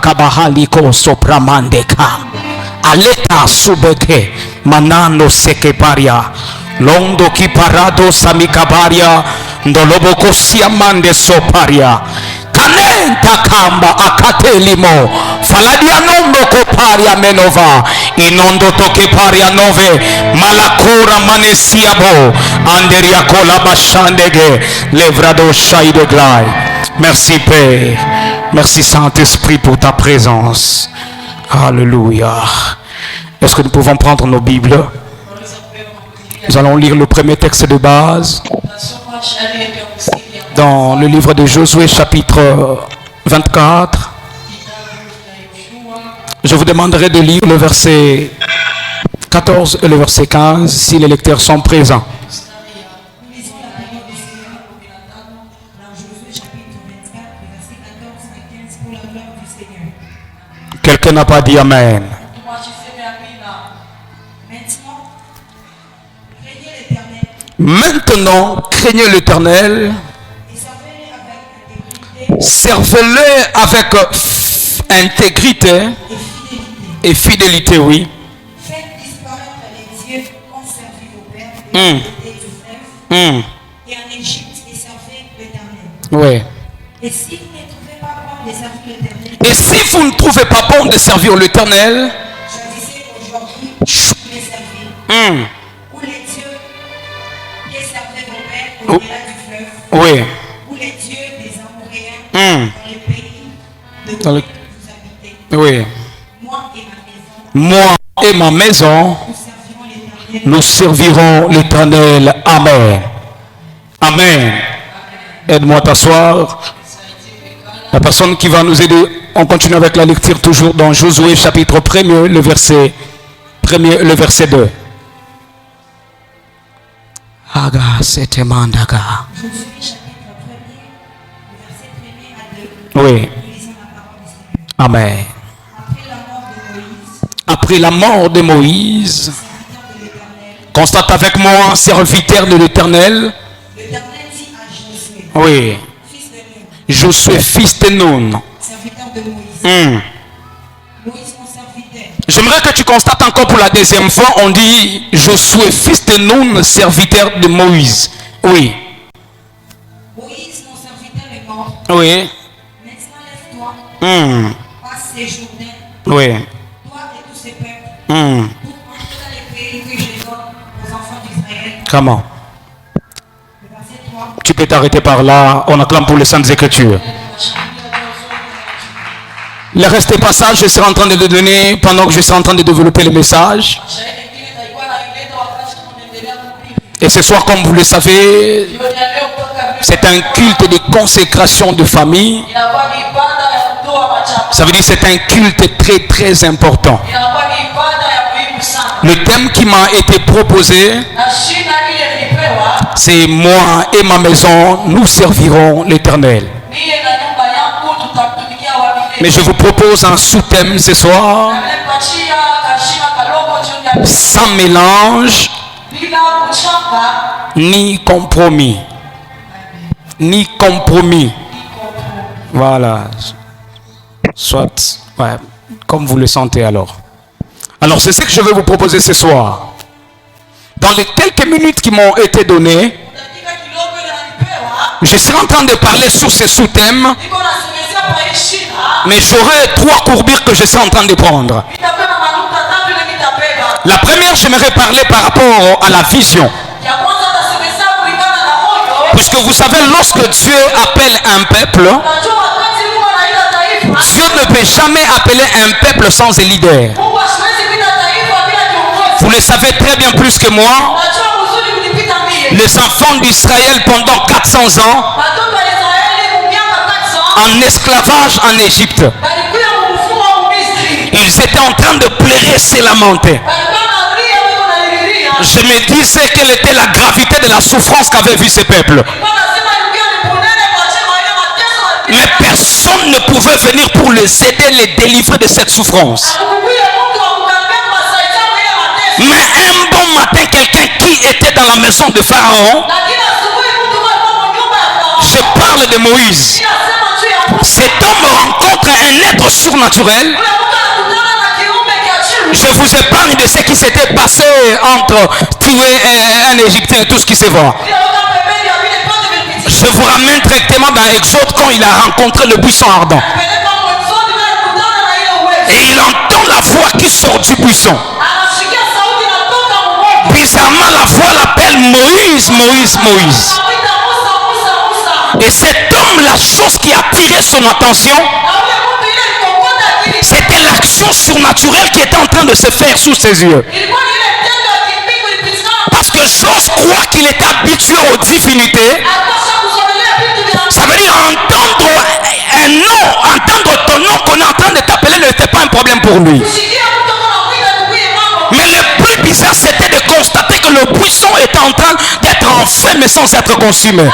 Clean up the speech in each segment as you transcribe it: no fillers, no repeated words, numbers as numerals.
kabahaliko sopramandeka. Aleta subeke manano sekeparia. Londo kiparado samikabaria. Ndoloboko siamande soparia. Kanenta kamba akatelimo. Faladia nondo koparia menova. Inondo toke paria nove. Malakura manesiabo. Anderia kola bashandege. Levrado shaide glai. Merci Père. Merci Saint-Esprit pour ta présence. Alléluia. Est-ce que nous pouvons prendre nos Bibles? Nous allons lire le premier texte de base dans le livre de Josué chapitre 24. Je vous demanderai de lire le verset 14 et le verset 15 si les lecteurs sont présents. Quelqu'un n'a pas dit Amen. Maintenant, craignez l'Éternel, servez-le avec intégrité et fidélité, oui. Faites disparaître les dieux qu'ont servi vos pères et en Égypte et servez l'Éternel. Oui. Et si vous ne trouvez pas bon de servir l'Éternel, Et si vous ne trouvez pas bon de servir l'Éternel, choisissez aujourd'hui les servir. Ou les dieux qui servaient vos pères au-delà du fleuve, oui. ou les dieux des Amoréens dans le pays de Dans le- où vous habitez. Oui. Moi et ma maison, Moi et ma maison, nous servirons l'Éternel. nous servirons l'Éternel. Amen. Amen. Aide-moi à t'asseoir. La personne qui va nous aider, on continue avec la lecture toujours dans Josué chapitre 1er, le verset 2. Aga sete mandaga. Josué chapitre 1er, verset 1er à 2. Oui. Nous lisons la parole du Seigneur. Amen. Après la mort de Moïse, Après la mort de Moïse, serviteur de l'Éternel, constate avec moi, serviteur de l'Éternel. l'Éternel dit à Josué, Oui. fils de Nun, Josué, fils de Nun. serviteur de Moïse, Moïse mon serviteur, J'aimerais que tu constates encore pour la deuxième fois, on dit Josué, fils de Nun, serviteur de Moïse. Oui. Moïse mon serviteur est mort. Oui. Maintenant lève-toi, passe ces Jourdains, Oui. toi et tous ces peuples, pour entrer dans les pays que je donne aux enfants d'Israël. Comment? Le verset 3. Tu peux t'arrêter par là. On acclame pour les Saintes Écritures. Le reste des passages, je serai en train de le donner pendant que je serai en train de développer le message. Et ce soir, comme vous le savez, c'est un culte de consécration de famille. Ça veut dire que c'est un culte très très important. Le thème qui m'a été proposé, c'est moi et ma maison, nous servirons l'Éternel. Mais je vous propose un sous-thème ce soir, sans mélange ni compromis. Ni compromis. Voilà. Soit, ouais, comme vous le sentez alors. Alors c'est ce que je vais vous proposer ce soir. Dans les quelques minutes qui m'ont été données, je serai en train de parler sur ce sous-thème, mais j'aurai 3 courbures que je serai en train de prendre. La première, j'aimerais parler par rapport à la vision. Puisque vous savez, lorsque Dieu appelle un peuple, Dieu ne peut jamais appeler un peuple sans un leader. Vous le savez très bien plus que moi. Les enfants d'Israël pendant 400 ans en esclavage en Égypte. Ils étaient en train de pleurer et se lamenter. Je me disais quelle était la gravité de la souffrance qu'avaient vu ces peuples. Mais personne ne pouvait venir pour les aider, les délivrer de cette souffrance. Mais un bon matin, quelqu'un qui était dans la maison de Pharaon, je parle de Moïse. cet homme rencontre un être surnaturel. Je vous épargne de ce qui s'était passé entre tuer un Égyptien et tout ce qui se voit. Je vous ramène directement dans Exode quand il a rencontré le buisson ardent. Et il entend la voix qui sort du buisson. Bizarrement, la voix l'appelle Moïse, Moïse, Moïse. Et cet homme, la chose qui a attiré son attention, c'était l'action surnaturelle qui était en train de se faire sous ses yeux. Parce que j'ose croire qu'il était habitué aux divinités. Ça veut dire entendre un nom, entendre ton nom qu'on est en train de t'appeler n'était pas un problème pour lui. Mais le plus bizarre, c'était de constater que le buisson était en train d'être en feu mais sans être consumé.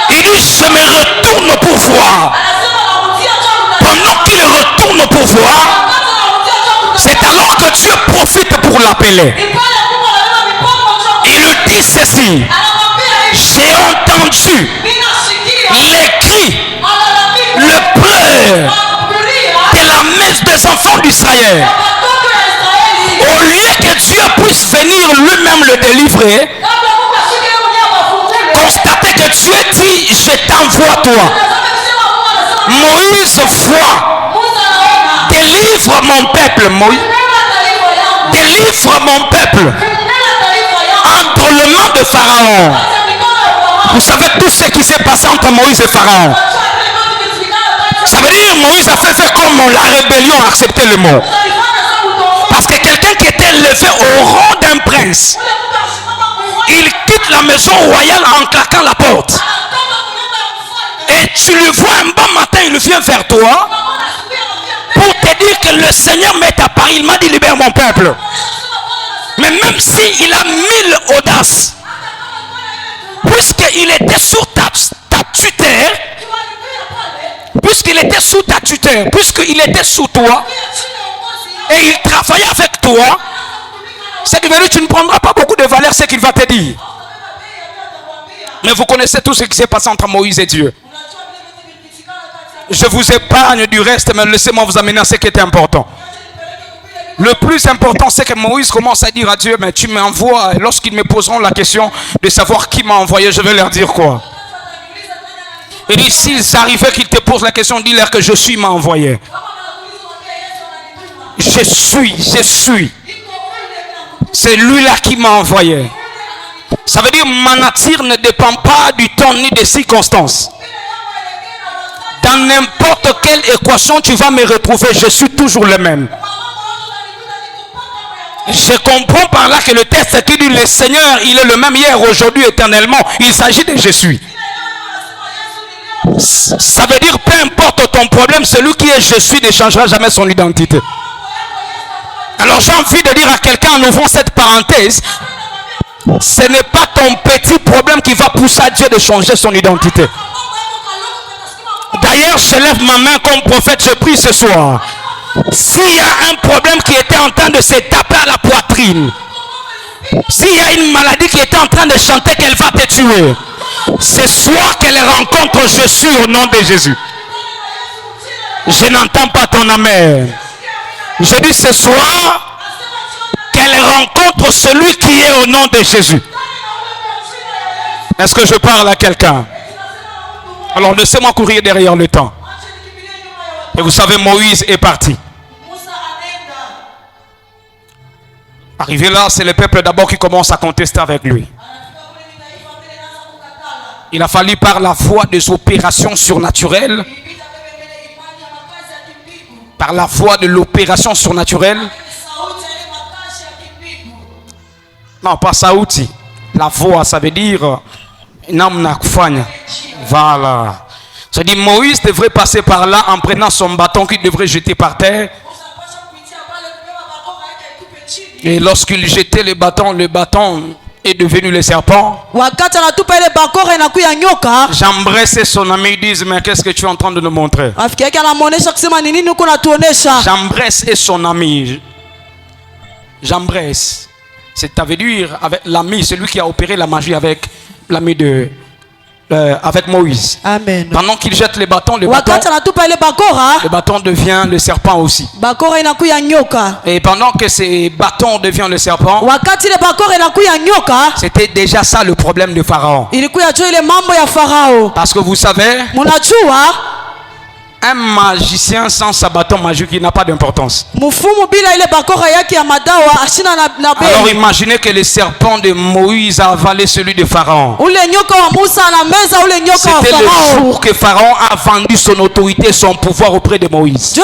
Il dit, je me retourne pour voir. Pendant qu'il retourne pour voir, c'est alors que Dieu profite pour l'appeler. Il lui dit ceci: j'ai entendu les cris, le pleur de la messe des enfants d'Israël. Au lieu que Dieu puisse venir lui-même le délivrer, constatez que Dieu dit, je t'envoie toi. Moïse voit, délivre mon peuple, Moïse. Délivre mon peuple entre les mains de Pharaon. Vous savez tout ce qui s'est passé entre Moïse et Pharaon. Ça veut dire Moïse a fait comme la rébellion a accepté le mot. Parce que quelqu'un qui était élevé au rang d'un prince, il quitte la maison royale en claquant la porte. Et tu le vois un bon matin, il vient vers toi pour te dire que le Seigneur m'est apparu, il m'a dit libère mon peuple. Mais même s'il a 1000 audaces, puisqu'il était sous ta tutelle, puisqu'il était sous ta tutelle, puisqu'il était sous toi, et il travaillait avec toi, c'est que tu ne prendras pas beaucoup de valeur ce qu'il va te dire. Mais vous connaissez tout ce qui s'est passé entre Moïse et Dieu. Je vous épargne du reste, mais laissez-moi vous amener à ce qui est important. Le plus important, c'est que Moïse commence à dire à Dieu, mais tu m'envoies. Lorsqu'ils me poseront la question de savoir qui m'a envoyé, je vais leur dire quoi? Il dit, s'ils arrivaient qu'ils te posent la question, dis-leur que je suis m'a envoyé. Je suis. C'est lui-là qui m'a envoyé. Ça veut dire ma nature ne dépend pas du temps ni des circonstances. Dans n'importe quelle équation tu vas me retrouver, je suis toujours le même. Je comprends par là que le texte qui dit le Seigneur, il est le même hier, aujourd'hui, éternellement. Il s'agit de je suis. Ça veut dire peu importe ton problème, celui qui est je suis ne changera jamais son identité. Alors j'ai envie de dire à quelqu'un en ouvrant cette parenthèse, ce n'est pas ton petit problème qui va pousser à Dieu de changer son identité. D'ailleurs, je lève ma main comme prophète, je prie ce soir. S'il y a un problème qui était en train de se taper à la poitrine, s'il y a une maladie qui était en train de chanter qu'elle va te tuer, ce soir qu'elle rencontre je suis au nom de Jésus. Je n'entends pas ton amen. Je dis ce soir qu'elle rencontre celui qui est au nom de Jésus. Est-ce que je parle à quelqu'un? Alors laissez-moi courir derrière le temps. Et vous savez, Moïse est parti. Arrivé là, c'est le peuple d'abord qui commence à contester avec lui. Il a fallu par la voie des opérations surnaturelles, par la voie de l'opération surnaturelle, non pas Saouti, la voie ça veut dire namna kufanya. Voilà. Je dis Moïse devrait passer par là en prenant son bâton qu'il devrait jeter par terre. Et lorsqu'il jetait le bâton est devenu le serpent. J'embrasse son ami, il dit mais qu'est-ce que tu es en train de nous montrer? J'embrasse son ami. Ça veut dire avec l'ami, celui qui a opéré la magie avec l'ami de avec Moïse. Amen. Pendant qu'il jette les bâtons, le bâton devient le serpent aussi. Et pendant que ces bâtons deviennent le serpent, c'était déjà ça le problème de Pharaon. Parce que vous savez, un magicien sans sa bâton magique, il n'a pas d'importance. Alors imaginez que le serpent de Moïse a avalé celui de Pharaon. C'était le jour que Pharaon a vendu son autorité, son pouvoir auprès de Moïse.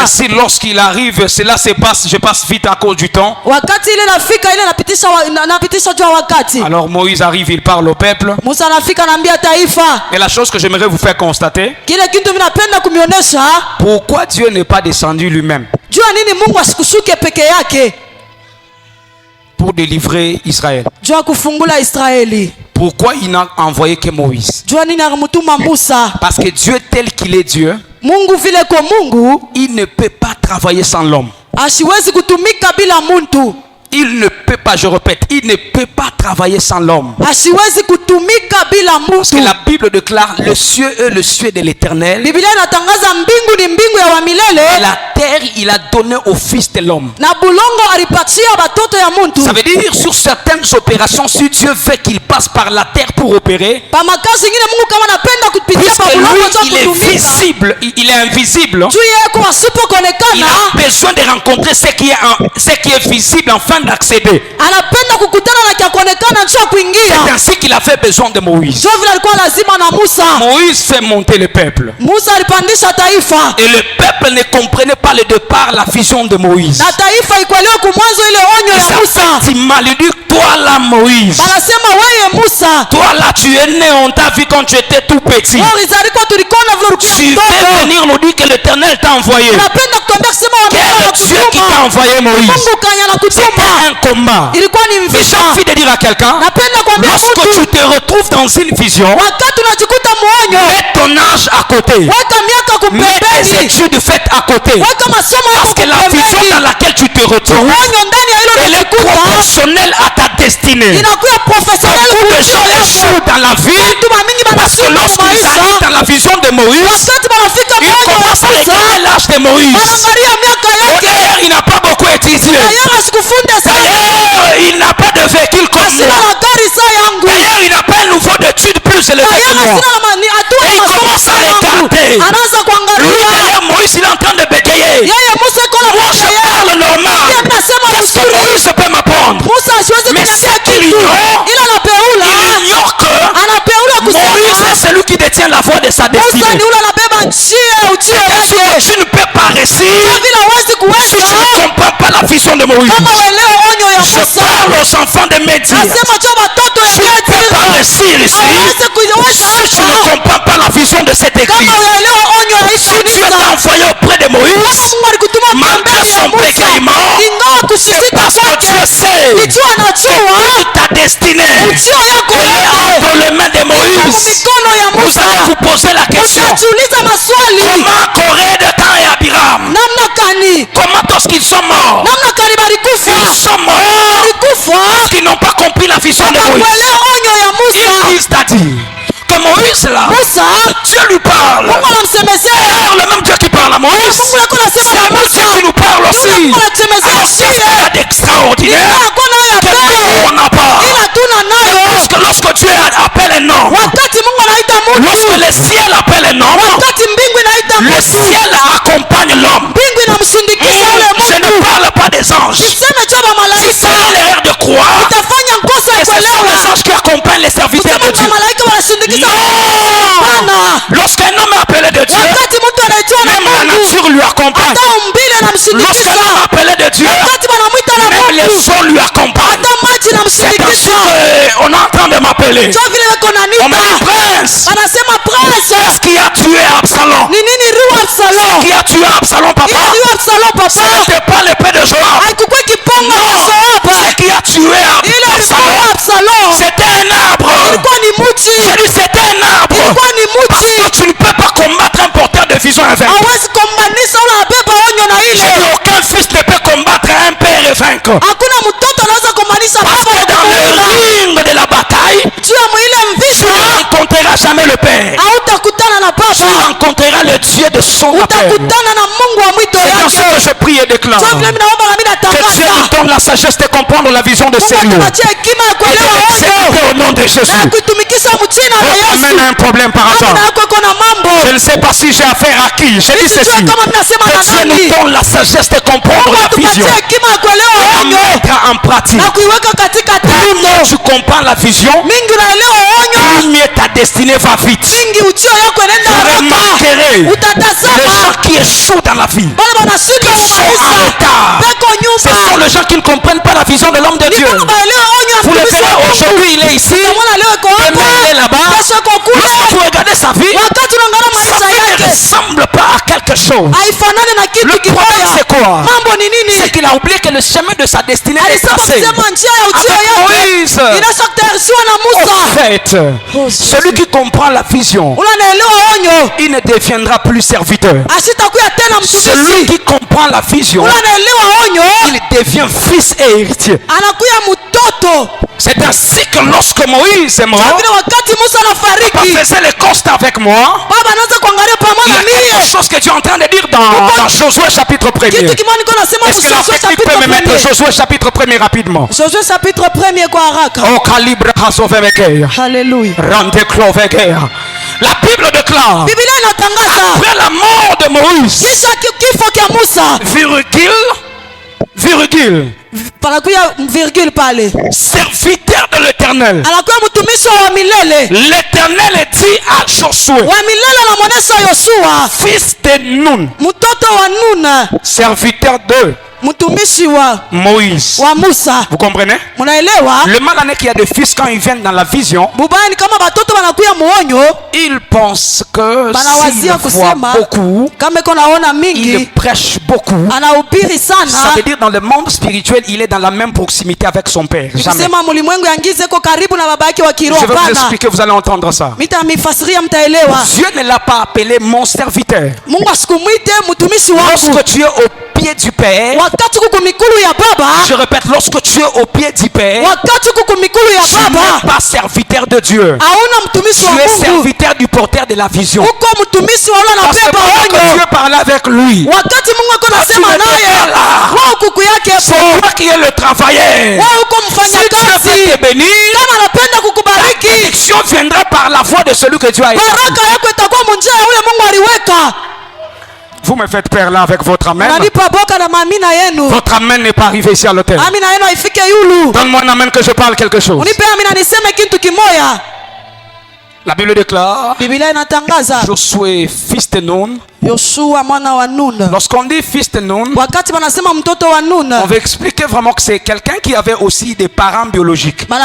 Ainsi, lorsqu'il arrive, cela se passe, je passe vite à cause du temps. Alors Moïse arrive, il parle au peuple. Et la chose que j'aimerais vous faire constater, pourquoi Dieu n'est pas descendu lui-même pour délivrer Israël? Pourquoi il n'a envoyé que Moïse? Parce que Dieu tel qu'il est Dieu, il ne peut pas travailler sans l'homme. Il ne peut pas, je répète, il ne peut pas travailler sans l'homme. Parce que la Bible déclare le ciel est le ciel de l'Éternel. Et la terre, il a donné au fils de l'homme. Ça veut dire sur certaines opérations, si Dieu veut qu'il passe par la terre pour opérer, puisque lui, il est visible, il est invisible, il a besoin de rencontrer ce qui est visible afin d'accéder. C'est ainsi qu'il a fait besoin de Moïse. Moïse fait monter le peuple. Et le peuple ne comprenait pas le départ, la vision de Moïse. Il m'a dit, toi là Moïse, toi là tu es né, on t'a vu quand tu étais tout petit. Tu veux venir nous dire que l'Éternel t'a envoyé. Quel est Dieu qui t'a envoyé Moïse? C'était un combat. Mais j'ai envie de dire à quelqu'un, lorsque tu te retrouves dans une vision, mets ton âge à côté, mets tes études faites à côté, parce que la vision dans laquelle tu te retrouves, elle est proportionnelle à ta destinée. Beaucoup de gens échouent dans la vie parce que lorsqu'ils arrivent dans la vision de Moïse, ils commencent à regarder l'âge de Moïse. D'ailleurs, il n'a pas beaucoup étudié. D'ailleurs, il n'a pas de véhicule comme moi. D'ailleurs, il n'a pas un niveau d'études plus élevé que moi. Et il commence à regarder. Lui, d'ailleurs, Moïse, il est en train de bégayer. Moi, je parle normal. Qu'est-ce que Moïse peut m'apprendre? Mais c'est qu'il ignore, il ignore que Moïse est celui qui détient la voix de sa destinée. Et si tu ne peux pas réussir, si tu ne comprends pas la vision de Moïse, je parle aux enfants de Médie. Tu ne peux pas réussir ici si tu ne comprends pas la vision de cette église. Si Dieu t'a envoyé auprès de Moïse, malgré son bégaiement, c'est parce que Dieu sait que ta destinée est entre les mains de Moïse. Vous allez vous poser la question, comment Corée de temps et Abiram, comment lorsqu'ils sont morts, ils sont morts parce qu'ils n'ont pas compris la vision de Moïse. Ils disent à dire que Moïse là, Dieu lui parle. Alors le même Dieu qui parle à Moïse, c'est le même Dieu qui nous parle aussi. Alors qu'est-ce qu'il y a d'extraordinaire que nous on n'a pas? Parce que lorsque Dieu appelle un homme, lorsque le ciel appelle un homme, le ciel accompagne l'homme. Je ne parle pas des anges. Si c'est l'erreur de croire que ce sont les anges qui accompagnent les serviteurs de Dieu. Non. Lorsqu'un homme est appelé de Dieu, même la nature lui accompagne. Lorsqu'un homme est appelé de Dieu, même les eaux lui accompagnent. C'est ainsi qu'on est en train de m'appeler. On m'a dit prince. Qu'est-ce qui a tué Absalom? Ce qui a tué Absalom, papa, ce n'était pas l'épée de Joab. Non, ce qui a tué Absalom, c'était un arbre. J'ai dit c'était un arbre. Parce que tu ne peux pas combattre un porteur de vision invaincu. J'ai dit aucun fils ne peut combattre un père et vaincre. Parce que dans le ring de la bataille, tu rencontreras le Dieu de son appel. C'est dans ce que je prie et déclare. Que Dieu nous donne la sagesse de comprendre la vision de ces lieux. Et de au nom de Jésus. Amène un problème par hasard. Je ne sais pas si j'ai affaire à qui. Je dis ceci. Que Dieu nous donne la sagesse de comprendre la vision. Et à mettre en pratique. Plus tu comprends la vision, plus mieux ta destinée va vite. Vous remarquerez les gens qui échouent dans la vie, qui sont en retard. Ce sont les gens qui ne comprennent pas la vision de l'homme de Dieu. Vous le verrez aujourd'hui, il est ici, demain il est là-bas. Lorsque vous regardez sa vie, ça ne ressemble pas à quelque chose. Le problème c'est quoi? C'est qu'il a oublié que le chemin de sa destinée est tracé. Avec Moïse, en fait, celui qui comprend la vision, il ne deviendra plus serviteur. Celui qui comprend la vision, il devient fils et héritier. C'est ainsi que lorsque Moïse est mort, papa faisait le constat avec moi. Il y a quelque chose que tu es en train de dire dans Josué chapitre 1er. Est-ce que la technique peut me mettre Josué chapitre 1er rapidement? Josué chapitre 1er kwa haraka. Au calibre Hasovemekeya. Hallelujah. Rande Clovekeya. La Bible déclare, après la mort de Moïse, virgule pale, serviteur de l'Éternel, l'Éternel dit à Josué, fils de Nun, serviteur de Moïse. Vous comprenez? Le malhonnête qui a des fils, quand ils viennent dans la vision, ils pensent que s'ils voient beaucoup, ils prêchent beaucoup. Ça veut dire dans le monde spirituel, il est dans la même proximité avec son père. Jamais. Je vais vous expliquer, vous allez entendre ça. Dieu ne l'a pas appelé mon serviteur. Lorsque tu es au pied du Père, je répète, lorsque tu es au pied du Père, tu n'es pas serviteur de Dieu. Tu es serviteur du porteur de la vision. Parce que pendant que Dieu parlait avec lui, c'est toi qui es le travailleur. Si Dieu veut te bénir, la bénédiction viendra par la voix de celui que Dieu a établi. Vous me faites peur là avec votre amen. Votre amen n'est pas arrivé ici à l'hôtel. Donne-moi un amen que je parle quelque chose. La Bible déclare, Josué, fils de Nun. Lorsqu'on dit fils de Nun, on veut expliquer vraiment que c'est quelqu'un qui avait aussi des parents biologiques. Mais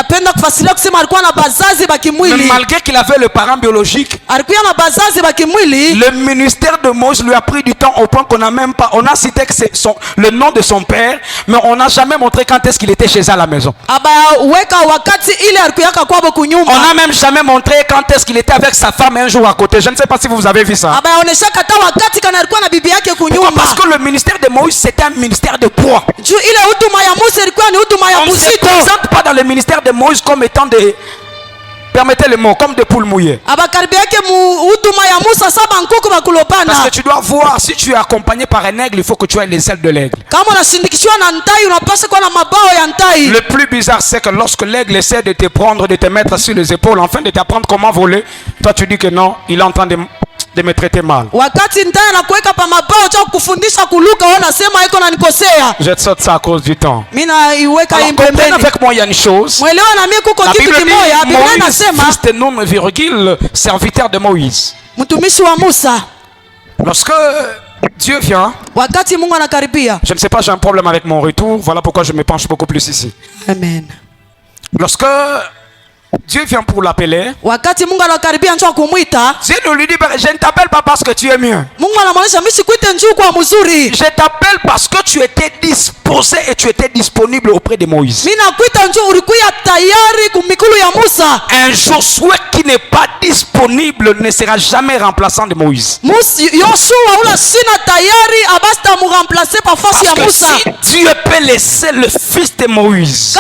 malgré qu'il avait le parent biologique, le ministère de Moïse lui a pris du temps au point qu'on n'a même pas, on a cité que c'est le nom de son père, mais on n'a jamais montré quand est-ce qu'il était chez eux à la maison. On n'a même jamais montré quand est-ce qu'il était avec sa femme un jour à côté. Je ne sais pas si vous avez vu ça. Pourquoi? Parce que le ministère de Moïse c'était un ministère de poids. On ne se présente pas dans le ministère de Moïse comme étant des, permettez le mot, comme des poules mouillées. Parce que tu dois voir, si tu es accompagné par un aigle, il faut que tu aies les ailes de l'aigle. Le plus bizarre, c'est que lorsque l'aigle essaie de te prendre, de te mettre sur les épaules, afin de t'apprendre comment voler, toi tu dis que non, il est en train de me traiter mal. Je te saute ça à cause du temps. Alors comprenez avec moi, il y a une chose. La Bible dit Moïse, fils de Nun, virgule, serviteur de Moïse. Lorsque Dieu vient, je ne sais pas, j'ai un problème avec mon retour. Voilà pourquoi je me penche beaucoup plus ici. Amen. Lorsque Dieu vient pour l'appeler, Dieu ne lui dit pas, je ne t'appelle pas parce que tu es mieux. Je t'appelle parce que tu étais disposé et tu étais disponible auprès de Moïse. Un Josué qui n'est pas disponible ne sera jamais remplaçant de Moïse. Parce que si Dieu peut laisser le fils de Moïse,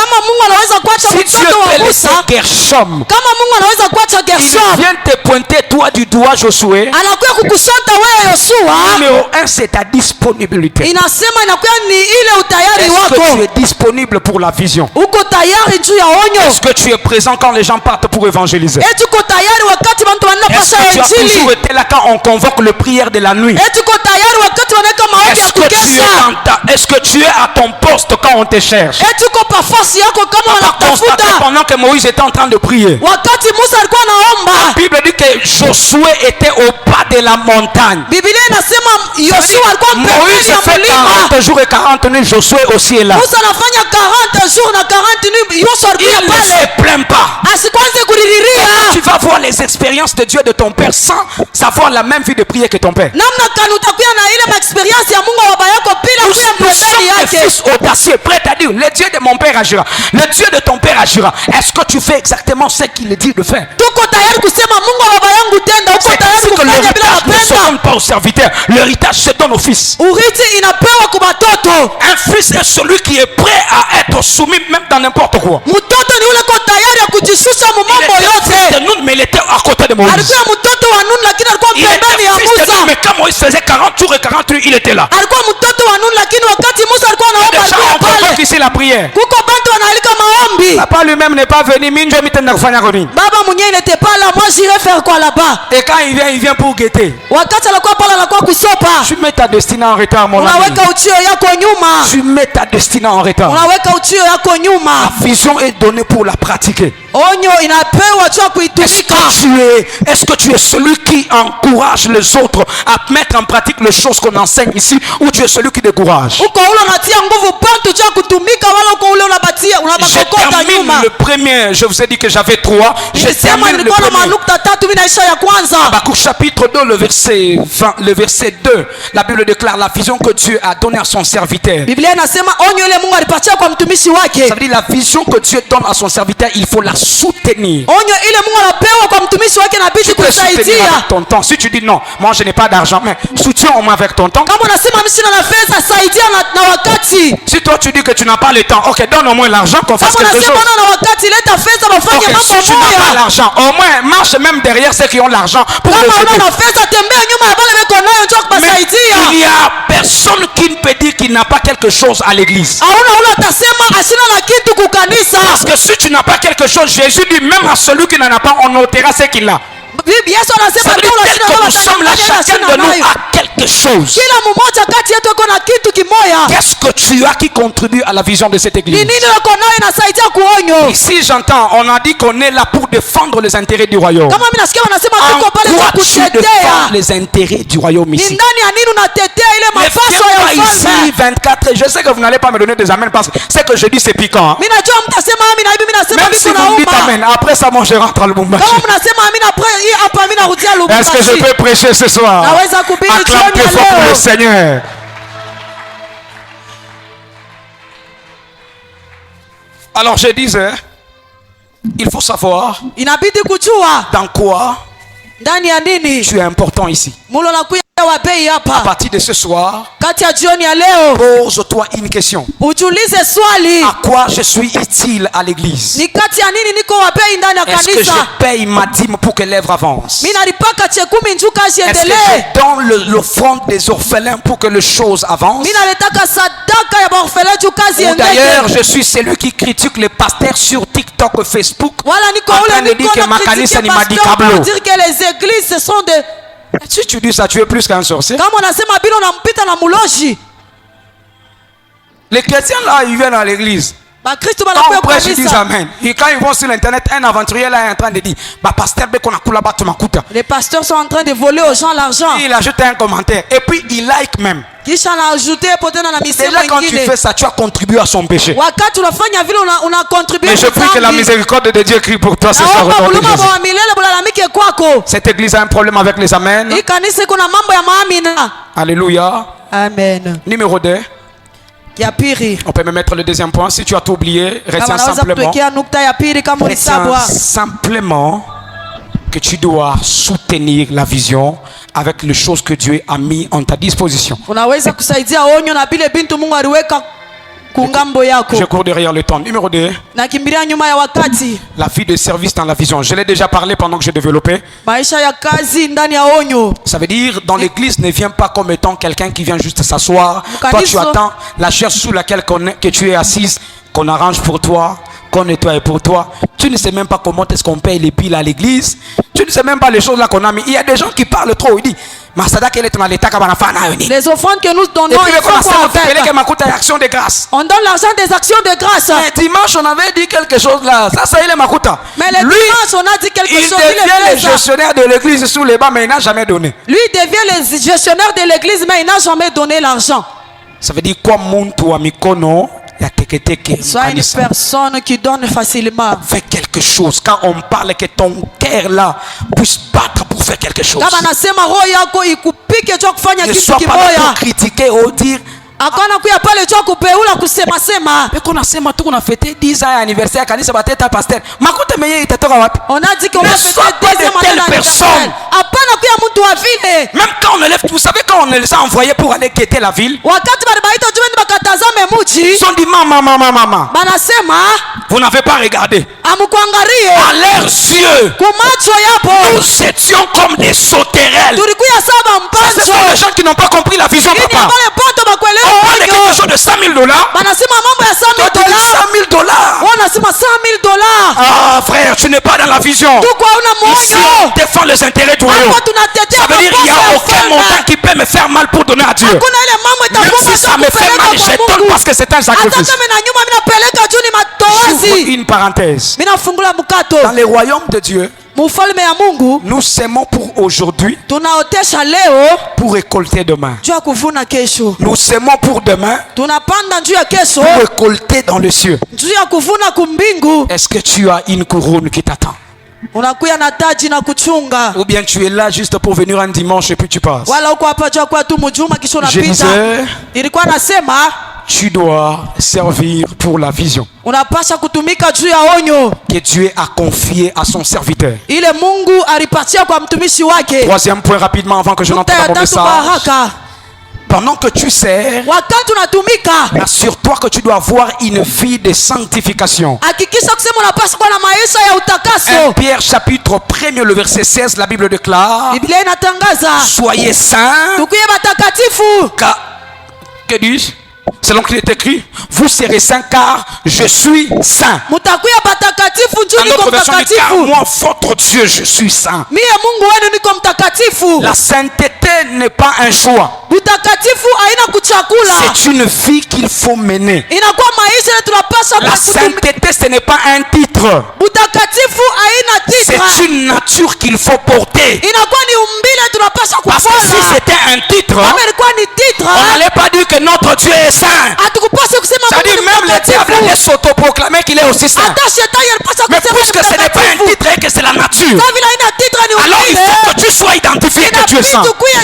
si Dieu peut laisser Gershom, Gershom, kama Mungu anaweza kuacha il Gershom, vient te pointer toi du doigt, Josué. anakuya kukushonta wewe Yoshua. Numéro 1, c'est ta disponibilité. Inasema inakuya ni ile utayari Est-ce que tu wako. es disponible pour la vision? Uko tayari juu ya onyo? Est-ce que tu es présent quand les gens partent pour évangéliser? Eti uko tayari wakati bantu Est-ce wanapasha que tu as toujours injili? été là quand on convoque le prière de la nuit? Eti uko tayari wakati wanaweka maombi ya Est-ce que, kukesha? est-ce que tu es à ton poste quand on te cherche? Eti uko pafasi yako kama On a constaté wanakutafuta? pendant que Moïse était en train de prier. Wakati Musa alikuwa anaomba, La Bible dit que Josué était au bas de la montagne. Biblia inasema Yoshua alikuwa pembeni Moïse ya fait mlima. 40 jours et 40 nuits, Josué aussi est là. Musa anafanya 40 jours na 40 nuits, Yoshua Il alikuwa ne pale. se plaint pas. Asikwanze kuririria. Tu vas voir les expériences de Dieu de ton père sans avoir la même vie de prière que ton père. Namna kani utakuwa na ile experience ya Mungu wa baba yako bila Nous kuya sommes pembeni des yake. fils audacieux, prêts à dire, le Dieu de mon père agira, le Dieu de ton père agira. Est-ce que tu fais exactement ce qu'il dit de faire? Tuko tayari kusema Mungu wa baba yangu tenda, uko C'est tayari ainsi que kufanya bila l'héritage ne se kupenda. donne pas aux serviteurs, l'héritage se donne au fils. Urithi inapewa kwa watoto. Un fils est celui qui est prêt à être soumis même dans n'importe quoi. Mtoto ni ule ko tayari ya kujishusha mu Il mambo était fils yote. de Nun, mais il était à côté de Moïse. Alikuwa mtoto wa Nun lakini alikuwa Il pembeni ya était fils de Nun, Musa. mais quand Moïse faisait 40 jours et 40 nuits, il était là. Alikuwa mtoto wa Nun lakini wakati Musa alikuwa anaomba Déjà, alikuwa on convoque pale. ici la prière. Kuko bantu wanaalika maombi. Papa lui-même n'est pas venu. Minjo mitenda kufanya koni. Baba mwenyewe n'était pas là, moi j'irai faire quoi là-bas? Et quand il vient pour guetter. Wakati alikuwa pale alikuwa kusopa. Tu mets ta destinée en retard, mon ami. Unaweka uchio yako nyuma. Tu mets ta destinée en retard. Unaweka uchio yako nyuma. La vision est donnée pour la pratiquer. Onyo inapewa tu Est-ce kuitumika. que tu es celui qui encourage les autres à mettre en pratique les choses qu'on enseigne ici, ou tu es celui qui décourage? Uko ule unatia nguvu bantu tu kutumika, wala uko ule unabatia Je unabakokota termine nyuma. le premier. Je vous ai dit que j'avais 3. Je Nilisema termine le nilikuwa na premier. manukta tatu, mimi naisha ya kwanza. Habakkuk chapitre 2, le verset 20, le verset 2. La Bible déclare la vision que Dieu a donnée à son serviteur. Biblia inasema onyo ile Mungu alipatia kwa mtumishi wake. Ça veut dire la vision que Dieu donne à son serviteur, il faut la soutenir. Onyo ile Mungu anapewa kwa mtumishi wake inabidi Tu peux soutenir kusaidia. avec ton temps. Si tu dis non, moi je n'ai pas d'argent, mais soutiens au moins avec ton temps. Kama unasema mimi sina na fedha, saidia na wakati. Si toi tu dis que tu n'as pas le temps, ok, donne au moins l'argent qu'on fasse Kama quelque chose. unasema na wakati, leta fedha wafanye Ok, si tu mambo n'as pas moja. l'argent, au moins marche même derrière ceux qui ont l'argent pour les Kama una aider. na fedha, tembea nyuma ya wale weko nayo njoo Mais il kubasaidia. n'y a personne qui ne peut dire qu'il n'a pas quelque chose à l'église. Hauna ule atasema asina na kitu kukanisa. Parce que si tu n'as pas quelque chose, Jésus dit même à celui qui n'en a pas, on ôtera ce qu'il a. Yesu anasema Ça veut dire kama tel que nous sommes là, chacun de nous a quelque chose. kila mmoja kati yetu iko na kitu kimoya. Qu'est-ce que tu as qui contribue à la vision de cette Ni église? nini uko nayo inasaidia kuonyo? Ici, j'entends, on a dit qu'on est là pour défendre les intérêts du royaume. Kama mimi nasikia wanasema En tuko pale quoi kwa tu défends kutetea. les intérêts du royaume Ni ici? ndani ya nini unatetea ile Ne mapaso viens ya pas ici ufalme? 24. Je sais que vous n'allez pas me donner des amens parce que ce que je dis c'est piquant. Hein. Mimi najua mtasema amini na hivi mimi nasema Même si vitu vous me dites nauma. amen, après ça, moi je rentre à Lubumbashi. Kama mnasema amini après hii hapa mimi narudia Est-ce que je Lubumbashi. peux prêcher ce soir? Naweza kuhubiri Acclame jioni ya fort pour leo. le Seigneur. Alors je disais, il faut savoir Inabidi kujua dans quoi ndani ya nini tu es important ici. mulo nakuya wa bei À hapa. partir de ce soir, Kati ya jioni ya leo pose-toi une question. ujiulize swali, À quoi je suis utile à l'église? ni kati ya nini niko wa bei ndani ya Est-ce que je kanisa? paye ma dîme pour que l'œuvre avance? Mimi nalipaka chekumi njuu kazi Est-ce que endelee. je donne l'offrande des orphelins pour que les choses avancent? Mimi naletaka sadaka ya baorfele juu kazi Ou d'ailleurs, endeke. je suis celui qui critique les pasteurs sur TikTok, Facebook, Wala niko en train ule de dire que niko na makanisa ni critiquer pasteur madikablo. pour dire que les églises ce sont des. Si tu dis ça, tu es plus qu'un sorcier. Kama unasema bila unampita na muloji. Les chrétiens là, ils viennent à l'église. Bakristo Quand banakuya on prêche, ils disent kanisa. Amen. Et quand ils vont sur l'internet, un aventurier là est en train de dire bah, pasteur Beko nakula batu makuta. Les pasteurs sont en train de voler aux gens l'argent. Il ajoute un commentaire et puis il like même. Kisha anaajute potena na misemo Déjà quand tu ingine. fais ça, tu as contribué à son péché. Wakati unafanya vile una contribute Mais je prie que la miséricorde de Dieu crie pour toi ce soir au naomba nom de buluma Jésus. bwa milele bulalamike kwako. Cette église a un problème avec les amens. Hii kanisa kuna mambo ya maamina. Alléluia. Amen. Numéro 2. Ya pili. On peut me mettre le deuxième point. Si tu as tout oublié, retiens Kama naweza simplement. kutuwekea nukta ya pili kama Retiens ulisabwa. simplement que tu dois soutenir la vision avec les choses que Dieu a mis en ta disposition. Unaweza kusaidia onyo na bile bintu Mungu aliweka kungambo yako. Je cours derrière le temps. Numéro 2. Nakimbilia nyuma ya wakati. La vie de service dans la vision. Je l'ai déjà parlé pendant que je développais. Maisha ya kazi ndani ya onyo. Ça veut dire, dans l'église, ne viens pas comme étant quelqu'un qui vient juste s'asseoir. Toi, tu Mukaniso. attends la chaise sous laquelle que tu es assise, qu'on arrange pour toi, qu'on nettoie pour toi. Tu ne sais même pas comment est-ce qu'on paye les piles à l'église. Tu ne sais même pas les choses là qu'on a mis. Il y a des gens qui parlent trop. Ils disent, Les offrandes que nous et donnons, puis, il faut quoi en faire? action de grâce. On donne l'argent des actions de grâce. Mais dimanche, on avait dit quelque chose là. Ça il est Makuta. Mais le Lui, dimanche, on a dit quelque il chose. devient le fait ça. gestionnaire de l'église sous les bancs, mais il n'a jamais donné. Lui devient le gestionnaire de l'église, mais il n'a jamais donné l'argent. Ça veut dire quoi, muntu wa mikono ya teketeke. Sois une personne qui donne facilement. Fais quelque chose. Quand on parle que ton cœur là puisse battre pour faire quelque chose. Kama nasema roho yako ikupike cho kufanya Ne kitu sois pas là pour kimoya. critiquer ou dire. Akona kuya pale cho kupeula kusema sema. Mais qu'on a sema tu on fêté 10 ans anniversaire kanisa bateta pasteur. Makuta meye itatoka wapi? On a dit qu'on Ne va sois fêter pas de deuxième telle année personne. d'anniversaire. Hapana kuya mtu wa vile. Même quand on élève, vous savez quand on les a envoyés pour aller quitter la ville, Wakati balibaita jumeni bakatazame muji. ils ont dit maman, Banasema vous n'avez pas regardé. amukuangalie. À leurs yeux, Kumacho yapo. nous étions comme des sauterelles. Tulikuya saba Ça, ce sont les mpanzo. gens qui n'ont pas compris la vision, Ini papa. pale poto On bakuelewa parle de quelque onyo. chose de 100 000 dollars. Banasema mambo ya Toi, tu dis 100,000 100 000 dollars. wanasema 100,000 dollars. Ah, frère, tu n'es pas dans la vision. Tuko hauna Ici, on moyo. défend les intérêts du royaume. Hapo tunatetea Ça veut dire qu'il n'y a makosa ya aucun ufalme. montant qui peut me faire mal pour donner à Dieu. Hakuna ile mambo Même itakupa si ça me fait mal, je donne parce que c'est un hata sacrifice. kama na nyuma mimi napeleka juu ni J'ouvre matoazi. une parenthèse. Mimi nafungula mkato. Dans les royaumes de Dieu, Mufalme ya Mungu nous sémons pour aujourd'hui, tunaotesha leo pour récolter demain. juu ya kuvuna kesho. Nous sémons pour demain, Tunapanda juu ya kesho pour récolter dans le cieux. juu ya kuvuna kumbingu. Est-ce que tu as une couronne qui t'attend? Unakuya na taji na kuchunga. Ou bien tu es là juste pour venir un dimanche et puis tu passes? Wala uko hapa juu ya kwa tu mjuma kisha Je unapita. disais, Ilikuwa nasema tu dois servir pour la vision unapasha kutumika juu ya onyo que Dieu a confiée à son serviteur. ile Mungu alipatia kwa mtumishi wake. Troisième point rapidement avant que je n'entre Nukta ya dans mon tatu kwa message. haraka. Pendant que tu sers, Wakati unatumika, assure-toi que tu dois avoir une vie de sanctification. hakikisha kusema unapaswa kuwa na maisha ya 1 utakaso. Pierre chapitre 1er, le verset 16, la Bible déclare, Biblia inatangaza soyez saints, tukuye batakatifu. car, que dis-je? Selon qu'il est écrit, vous serez saints car je suis saint. Mutakuya batakatifu Dans njoo niko notre version dit, car mtakatifu. moi, votre Dieu, je suis saint. Mie Mungu wenu niko mtakatifu. La sainteté n'est pas un choix. Utakatifu haina kuchakula. C'est une vie qu'il faut mener. Inakuwa maisha na tunapaswa La kutumika. sainteté, ce n'est pas un titre. Utakatifu haina titre. C'est une nature qu'il faut porter. Inakuwa ni umbile tunapaswa Parce que si kufuata. c'était un titre, Kama ilikuwa ni titre, on n'allait pas dire que notre Dieu est saint. hatukupaswa kusema Ça dit Mungu ni même le diable mtakatifu. allait s'autoproclamer qu'il est aussi saint. Hata shetani alipaswa Mais kusema puisque ce n'est pas un titre et que c'est la nature, Sasa vile haina titre ni alors il umbile. faut que tu sois identifié que tu es saint. Inabidi tukuye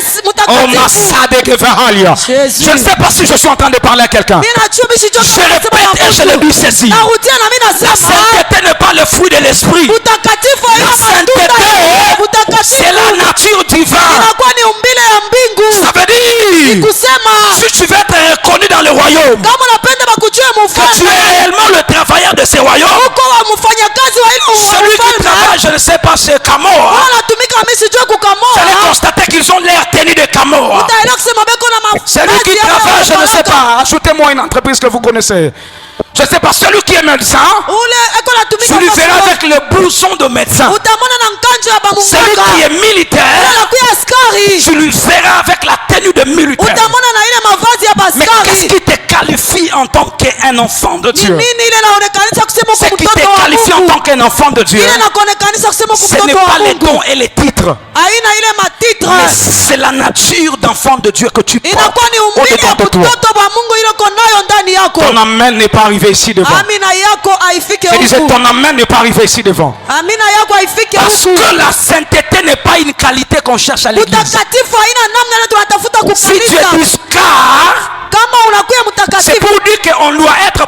Oh, mtakatifu. Massade Gevahalia. Jésus. Je ne sais pas si je suis en train de parler à quelqu'un. Mimi najua mimi sijui Je kama nasema répète ya et je le Mungu. dis ceci. Narudia na mimi La nasema sainteté n'est pas le fruit de l'esprit. utakatifu haina La sainteté, matunda. c'est Utakatifu la nature divine. inakuwa ni umbile ya mbingu. Ça veut dire, Kusema si tu veux être reconnu dans le royaume, kama unapenda bakujue que tu mfalme, es réellement le travailleur de ce royaume, uko wa mfanyakazi wa ile celui qui mfalme. travaille, je ne sais pas, chez Kamoa, Wanatumika mimi sijui j'allais kukamoa. constater qu'ils ont l'air tenus de Kamoa. Utaenda kusema beko na Celui qui travaille, je ne sais pas, ajoutez-moi une entreprise que vous connaissez. Je ne sais pas, celui qui est médecin, ule eko tu lui natumika verras avec le blouson de médecin. utamona na nkanjo ya Celui bamunganga. qui est militaire, Anakuya askari. tu lui verras avec la tenue de militaire. Utamona na ile mavazi ya Mais qu'est-ce baskari. qui te qualifie en tant qu'un enfant de Ni Dieu? nini ile inaonekanisha kusema Ce kwa qui te mtoto wa qualifie en Mungu? tant qu'un enfant de Dieu, Ile inaonekanisha kusema kwa ce n'est mtoto wa pas les Mungu. dons et les titres, Haina ile mais matitre. c'est la nature d'enfant de Dieu que tu portes Inakuwa ni umbile ya au-dedans de toi. mtoto wa Mungu ile uko nayo ndani yako. Ton amen n'est pas arrivé ici devant. Amina yako haifike Je disais, huku. ton amen n'est pas arrivé ici devant. Amina yako haifike Parce huku. que la sainteté n'est pas une qualité qu'on cherche à l'église. Utakatifu haina namna ile tunatafuta Si Dieu kufundisha. dit car kama unakuya c'est mtakatifu pour dire qu'on doit être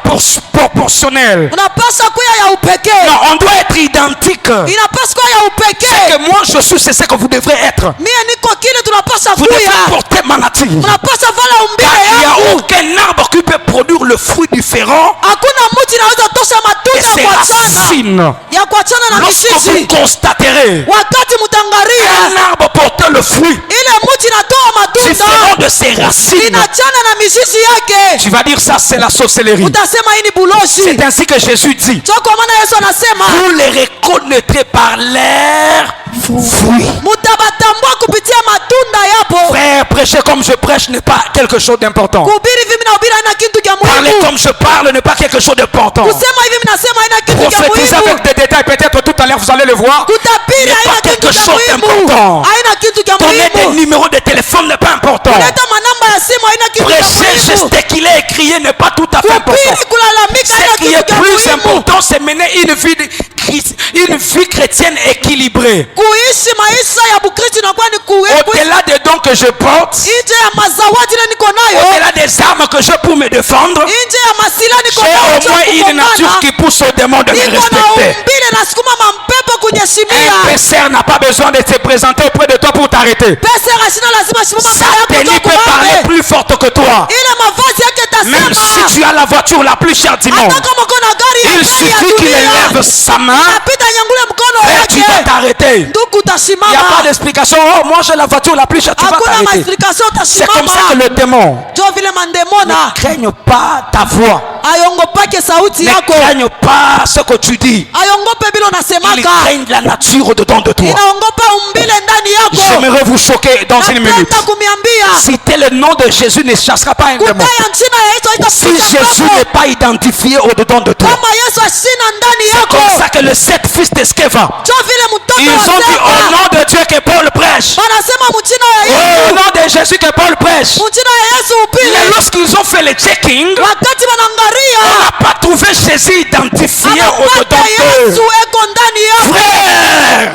proportionnel. unapaswa kuya ya upekee. Non, on doit être identique. Inapaswa kuya ya Ce upekee. que moi je suis, c'est ce que vous devrez être. Mie niko kile tunapaswa Vous devrez kuya. porter ma nature. Unapaswa vala Car umbile il n'y a yangu. aucun arbre qui peut produire le fruit différent Hakuna mti inaweza tosha de matunda ses ya kuachana racines. ya kuachana na Lorsque vous mizizi. constaterez Wakati mtangaria un arbre portant le fruit ile mti inatoa différent matunda de ses racines, inachana na mizizi yake, tu vas dire ça c'est la sorcellerie. utasema hii ni buloshi. C'est ainsi que Jésus dit, So kwa maana Yesu anasema vous les reconnaîtrez par leurs fruits. mutabatambua kupitia matunda yapo. Frère, prêcher comme je prêche n'est pas quelque chose d'important. Kuhubiri hivi mimi nahubiri haina kitu cha Parler muhimu. comme je parle n'est pas quelque chose d'important. Kusema hivi mimi nasema haina kitu cha Prophétiser muhimu. avec des détails, peut-être tout à l'heure vous allez le voir. Kutabiri n'est haina pas kitu quelque cha chose muhimu. d'important. Haina kitu cha Donner des muhimu. numéros de téléphone n'est pas important. Kuleta manamba ya simu haina kitu cha Prêcher, muhimu. gesticuler et crier n'est pas tout à fait important. Kuhubiri kulalamika haina Ce qui est kitu cha plus muhimu. important, c'est mener une vie chrétienne équilibrée. Kuishi maisha ya Bukristo inakuwa ni kuishi Au-delà des dons que je porte, nje ya mazawadi ile niko nayo, au-delà des armes que j'ai pour me défendre, nje ya masila niko j'ai nayo au moins une nature qui pousse au démon de me niko na respecter. umbile nasukuma mampepo Un kunyeshimia. pésseur n'a pas besoin de se présenter auprès de toi pour t'arrêter. Pesa rashina lazima simama Sa mbele tenue yako peut parler tukuombe. plus forte que toi. Ile mavazi yake Même si tasema tu as la voiture la plus chère du monde, hata kama uko na gari ya il bei ya suffit qu'il élève dunia, sa main napita nyangule mkono et tu vas wake, t'arrêter. ndugu Il n'y a pas utasimama. d'explication. Oh, moi j'ai la voiture la plus chère, tu vas Hakuna t'arrêter. maexplication, C'est comme ça que utasimama. le démon Jo vile mandemona ne craigne pas ta voix, ayongopake sauti ne yako, craigne pas ce que tu dis. ayongope vile Il unasemaka, craigne la nature dedans de toi. inaongopa umbile ndani yako. J'aimerais vous choquer dans une minute. Napenda kumiambia Citer le nom de Jésus ne chassera pas un démon. kutaya nchina ya Yesu Si haitafuta Jésus kwako. n'est pas identifié au-dedans de toi, Kama Yesu ashina ndani c'est comme yako, ça que les 7 fils d'Esceva, jo vile mtoto ils ont dit au wasema nom de Dieu que Paul prêche. wanasema mchina ya Au Yesu, nom de Jésus que Paul prêche. mchina ya Yesu Mais upile. lorsqu'ils ont fait le checking, Wakati on wanaangalia n'a pas trouvé Jésus identifié anapata au-dedans Yesu d'eux. eko ndani yako. Frère,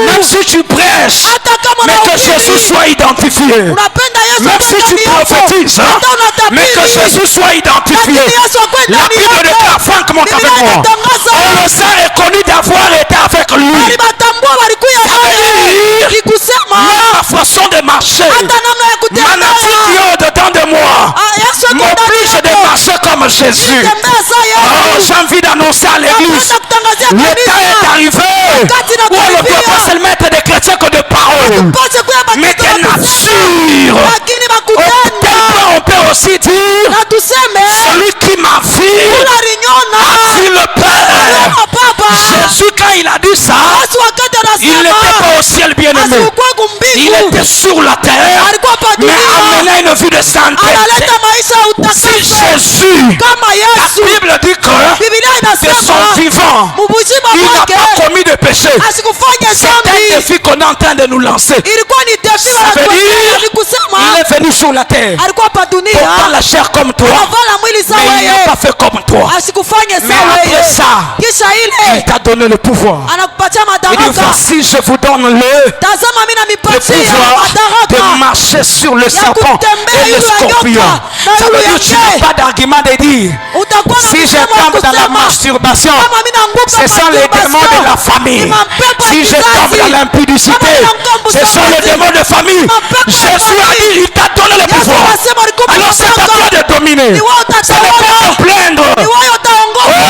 même Duku si tu prêches, hata kama mais que Jésus unahubiri soit identifié. unapenda Yesu Même akwe si tu ndani yako, prophétises, hata mais que unatabiri Jésus soit identifié. lakini Yesu akwe La ndani Bible yako. déclare franchement Biblia avec moi. inatangaza On les a reconnus d'avoir été avec lui. walibatambua walikuya veut naye, dire ni kusema même ma façon de marcher, hata namna ya ma nature qui kutembea. est au-dedans de moi, Yesu ako m'oblige ndani de yako. marcher comme Jésus. Tembea saa Oh, Yesu. j'ai envie d'annoncer à l'église. Napenda kutangazia Le temps est kanisa. arrivé Wakati où on ne inakaribia. doit pas seulement être des chrétiens que de paroles, Pase kuya mais batizo des na kusema, natures. lakini Au tel bakutenda point, on peut aussi dire na tuseme celui qui m'a vu kula rinyona a vu le Père. kama baba. Jésus, quand il a dit ça, Yesu wakati il n'était anasema pas au ciel, bien-aimé. asikuwa Il kumbingu, était sur la terre, alikuwa hapa mais dunia, amenait une vie de sainteté. analeta maisha ya Si utakaso Jésus, kama la Yesu. Bible dit que Biblia de son inasema vivant, mubuzima il n'a mwake pas commis de péché. asikufanya C'est un dhambi. défi qu'on est en train de nous lancer. Ilikuwa ni defi Ça veut dire, ni kusema il est venu sur la terre, alikuwa hapa portant dunia la chair comme toi, avala mwili sawa mais il n'a yeye, pas fait comme toi. asikufanye Mais sawa après yeye. ça, Kisha il ile t'a donné le pouvoir. anakupatia Il dit, madaraka. voici, je vous donne le Tazama mimi le namipatia pouvoir de madaraka marcher sur le ya serpent kutembea et le yule ya scorpion. nyoka na Ça veut yule dire ya que tu n'as nge. pas d'argument de dire, Utakuwa na si je msemo wa tombe dans la kusema, masturbation, kama mimi naanguka ce sont les démons de la famille. ni mapepo ya Si je kizazi. tombe dans l'impudicité, Kama ninaanguka ce sont les msamazi. démons de famille. Mapepo ya Jésus a dit, il t'a donné le Yesu pouvoir. anasema alikupa Alors c'est à toi madaraka. de dominer. Ni wewe Ce n'est pas utatawala, de plaindre. ni wewe utaongoza.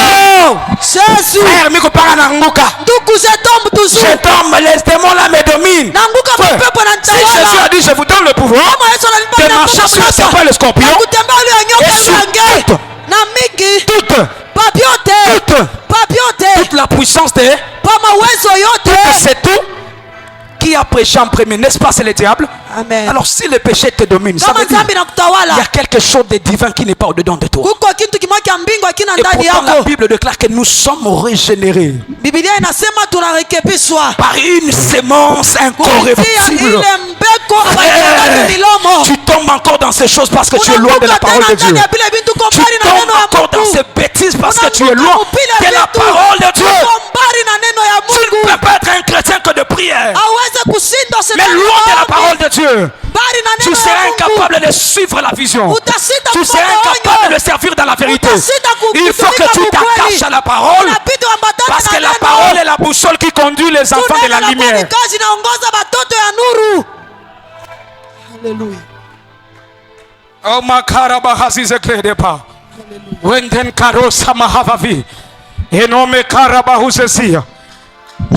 Oh! Yesu, Frère, miko para nanguka. ndugu zetombe Je tuzu tombe, les démons là me dominent. naanguka Frère, mapepo si Jésus yananitawala. a dit, je vous donne le pouvoir Kama Yesu ananipa de mamlaka, marcher sur le serpent et le scorpion, kutembea yule ya nyoka et yule ya sur nge toute, na mingi toute, papyote toute, papyote toute la puissance de pa mawezo yote. c'est tout qui a péché en premier, n'est-ce pas, c'est le diable. Amen. Alors si le péché te domine, ça Kama veut dire dhambi nakutawala, il y a quelque chose de divin qui n'est pas au-dedans de toi. kuko kitu kimoja cha mbingu hakina Et ndani pourtant la yako. Bible déclare que nous sommes régénérés Biblia inasema tunarekebishwa par une sémence kupitia incorruptible. ile mbeko abaikangani milomo. Tu tombes encore dans ces choses parce que tu es loin de la Unaanguka parole tena de Dieu. ndani ya vile vitu Tu kombari na tombes neno ya encore dans Mungu. ces bêtises parce que tu es Unaanguka loin upile de la vitu parole de Dieu. kombari na neno ya Tu ne Mungu. peux pas être un chrétien que de prière, Aweze kushindwa mais shetani loin de la maombi. parole de Dieu. Bali na Tu neno seras ya Mungu. incapable incapable de suivre la vision. Utashinda Tu seras kufuata incapable onyo. de servir dans la vérité. Utashinda Il faut que tu kutumika t'attaches kukweli. à la parole. Inabidi uambatane Parce que na la neno. parole est la boussole qui conduit les enfants de la Neno lumière. ni kazi inaongoza watoto ya nuru. Haleluya. Oh makaraba hazize kledepa. Wenden karosa mahavavi. Enome karaba huzesia.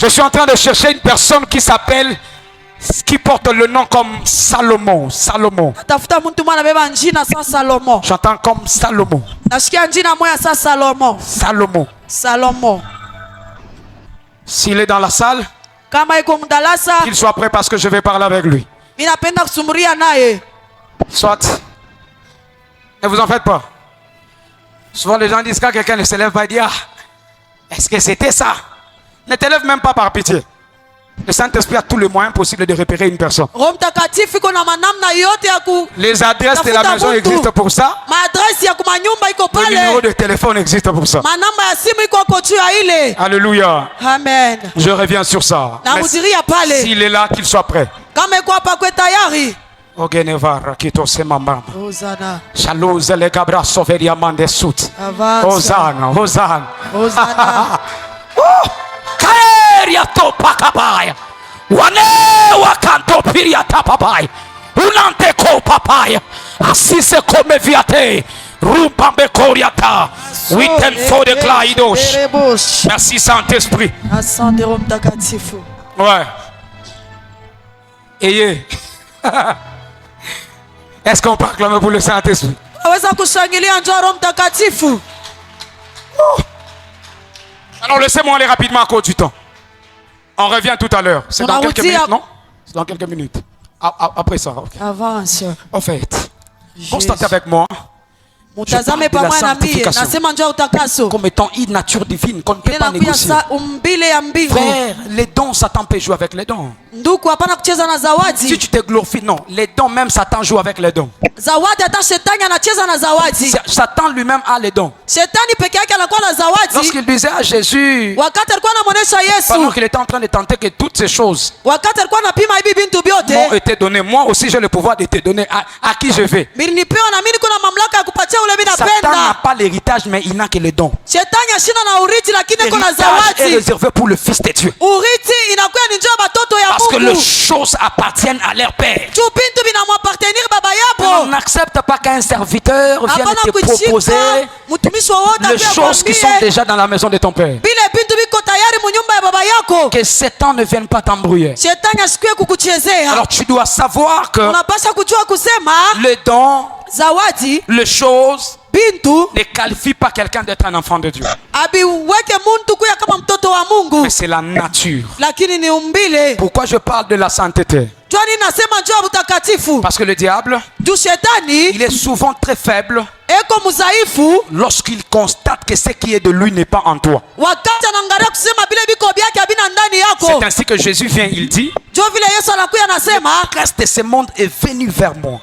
Je suis en train de chercher une personne qui porte le nom comme Salomon. Salomon. Tafuta mtu mwana beba njina sa Salomo. J'entends comme Salomon. Nashikia njina moya sa Salomo. Salomon. Salomo. S'il est dans la salle, Kama iko mdalasa, qu'il soit prêt parce que je vais parler avec lui. mimi napenda kusumuria naye. Soit. Ne vous en faites pas. Souvent les gens disent quand quelqu'un ne se lève pas, il dit, ah, est-ce que c'était ça? Ne te lève même pas par pitié. Le Saint-Esprit a tous les moyens possibles de repérer une personne. Roho Mtakatifu iko na manamna yote ya ku Les adresses de la Tafuta maison mtu. existent pour ça. maadresi ya kumanyumba iko Le numéro pale. de téléphone existe pour ça. Manamba ya simu iko ko juu ya ile. Alléluia. Amen. Je reviens sur ça. Na Mais mudiria pale. s'il est là, qu'il soit prêt. Kama iko hapa kwe tayari. Ogenevara kitose mama. Hosana. Shalouze le gabra soveria mande sut. Avanza. Hosanna, Hosanna. Hosana. Kaeria to pakabaya. Wane wakanto piria tapabaya. Unante ko papaya. Asise kome viate. Rumpambe koriata. We thank for the Klaidosh. Erebosh. Merci Saint-Esprit. Asante Roho Mtakatifu. Ouais. Ayez. Est-ce qu'on peut acclamer pour le Saint-Esprit? Aweza kushangilia njoo Roho Mtakatifu. Alors laissez-moi aller rapidement à cause du temps. On revient tout à l'heure. C'est On dans a quelques redit minutes, à- non? C'est dans quelques minutes. Après ça. ok. Avance. En fait, Jésus. constatez avec moi. Mutazame Je parle de la pamoja na mie. sanctification. Nasema njoo utakaso. Comme étant une nature divine qu'on ne peut Ile pas nakuya négocier. sa umbile ya mbingu. Frère, les dons, Satan peut jouer avec les dons. Ndugu, hapana kucheza na Si zawadi. tu te glorifies, non. Les dons, même Satan joue avec les dons. Zawadi hata shetani anacheza na zawadi. Satan lui-même a les dons. Shetani peke yake anakuwa na zawadi. Lorsqu'il disait à Jésus, Wakati alikuwa anamuonesha pendant Yesu, qu'il était en train de tenter que toutes ces choses wakati alikuwa anapima hivi bintu m'ont vyote, été données, moi aussi j'ai le pouvoir de te donner à qui je vais. nilipewa na mimi niko na mamlaka ya kupatia ule mimi Satan n'a napenda. pas l'héritage, mais il n'a que les dons. Shetani ashina na urithi lakini iko na L'héritage est zawadi. réservé pour le Fils de Dieu. Urithi inakuwa ni njoo batoto ya Parce que les Mungu. choses appartiennent à leur Père. Tu bintu binamwappartenir baba On yapo. n'accepte pas qu'un serviteur vienne Hapana te proposer kuchika mtumishi wowote les choses qui sont déjà dans la maison de ton Père. bile bintu biko tayari munyumba ya baba yako. Que Satan ne vienne pas t'embrouiller. Shetani asikuye kukuchezea. Alors tu dois savoir que Unapasha kujua kusema les dons, zawadi les choses bintu ne qualifient pas quelqu'un d'être un enfant de Dieu. abiweke muntu kuya kama mtoto wa Mungu, Mais c'est la nature. lakini ni umbile. Pourquoi je parle de la sainteté? Jwani nasema njoo utakatifu. Parce que le diable, Juu shetani il est souvent très faible eko mudhaifu lorsqu'il constate que ce qui est de lui n'est pas en toi. wakati anaangalia kusema bile biko byake habina ndani C'est yako. ainsi que Jésus vient, il dit, Jo vile Yesu anakuya anasema le prince de ce monde est venu vers moi.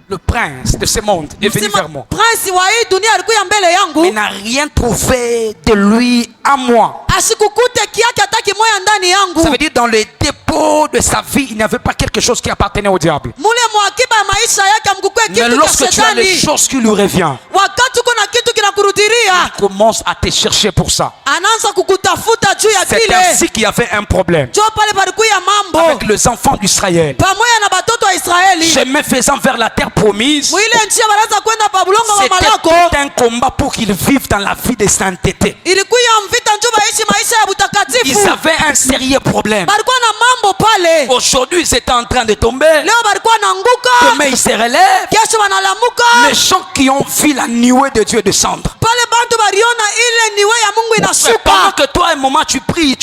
Le prince de ce monde est venu vers moi. prince wa hii dunia alikuya mbele Mais yangu, n'a rien trouvé de lui à moi. asikukute kiake hata kimoya ndani yangu. Ça veut dire dans le dépôt de sa vie, il n'y avait pas quelque chose qui appartenait au diable. Mule mwakiba ya maisha yake amkukue Mais kitu cha lorsque tu as les shetani. choses qui lui reviennent, Wakati uko na kitu kinakurudiria, il commence à te chercher pour ça. anaanza kukutafuta juu ya C'est kile. ainsi qu'il y avait un problème Jo pale palikuya mambo avec les enfants d'Israël. pamoja na batoto wa Israeli. Chemin faisant vers la terre promise, Mwile njia banaanza kwenda pa bulongo wa c'était malako. tout un combat pour qu'ils vivent dans la vie de sainteté. Ilikuya mvita njoo baishi maisha ya Ils butakatifu. avaient un sérieux problème. Balikuwa na mambo pale. Aujourd'hui, ils étaient en train de tomber. Leo balikuwa naanguka. Demain, ils se relèvent. Kesho wanalamuka. Les gens qui ont vu la nuée de Dieu descendre. Pale bantu baliona ile niwe ya Mungu Mais pendant inashuka. que toi, un moment, tu pries.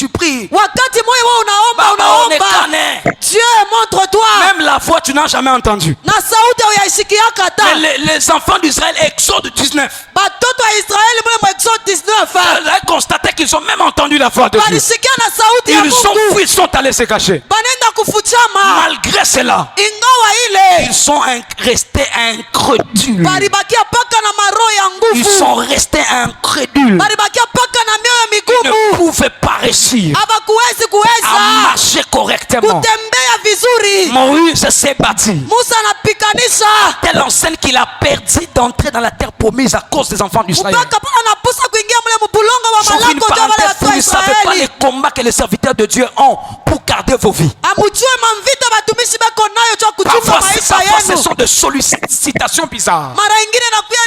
Wakati moyo wewe unaomba Baba, unaomba. onekane. Dieu montre-toi. Même la voix, tu n'as jamais entendu. Na sauti uyaisikiaka hata. Mais les enfants d'Israël, Exode 19, Batoto wa Israeli mule mu Exode 19. ont constaté qu'ils ont même entendu la voix de Dieu. Balisikia na sauti ya Ils ont Mungu. fui, ils sont allés se cacher. Banenda kufuchama. Malgré cela, Ingawa ile. ils sont restés incrédules. Balibakia paka na maroho ya Ils nguvu. sont restés incrédules. balibakia mpaka na mioyo Ils ne migumu, pouvaient pas réussir habakuwezi à kuweza marcher correctement. kutembea vizuri. Moïse s'est battu. Musa anapikanisha Telle enseigne qu'il a perdu d'entrer dans la terre promise à cause des enfants d'Israël. mpaka pala anapusa kuingia mule mubulongo wa J'ouvre une malako ndio wale parenthèse, watu vous wa ne savez pas les Israeli. combats que les serviteurs de Dieu ont pour garder vos vies. Amujue mamvita batumishi beko nayo cha kuchunga Parfois, maisha ce yenu. sont des sollicitations bizarres. Mara ingine nakuya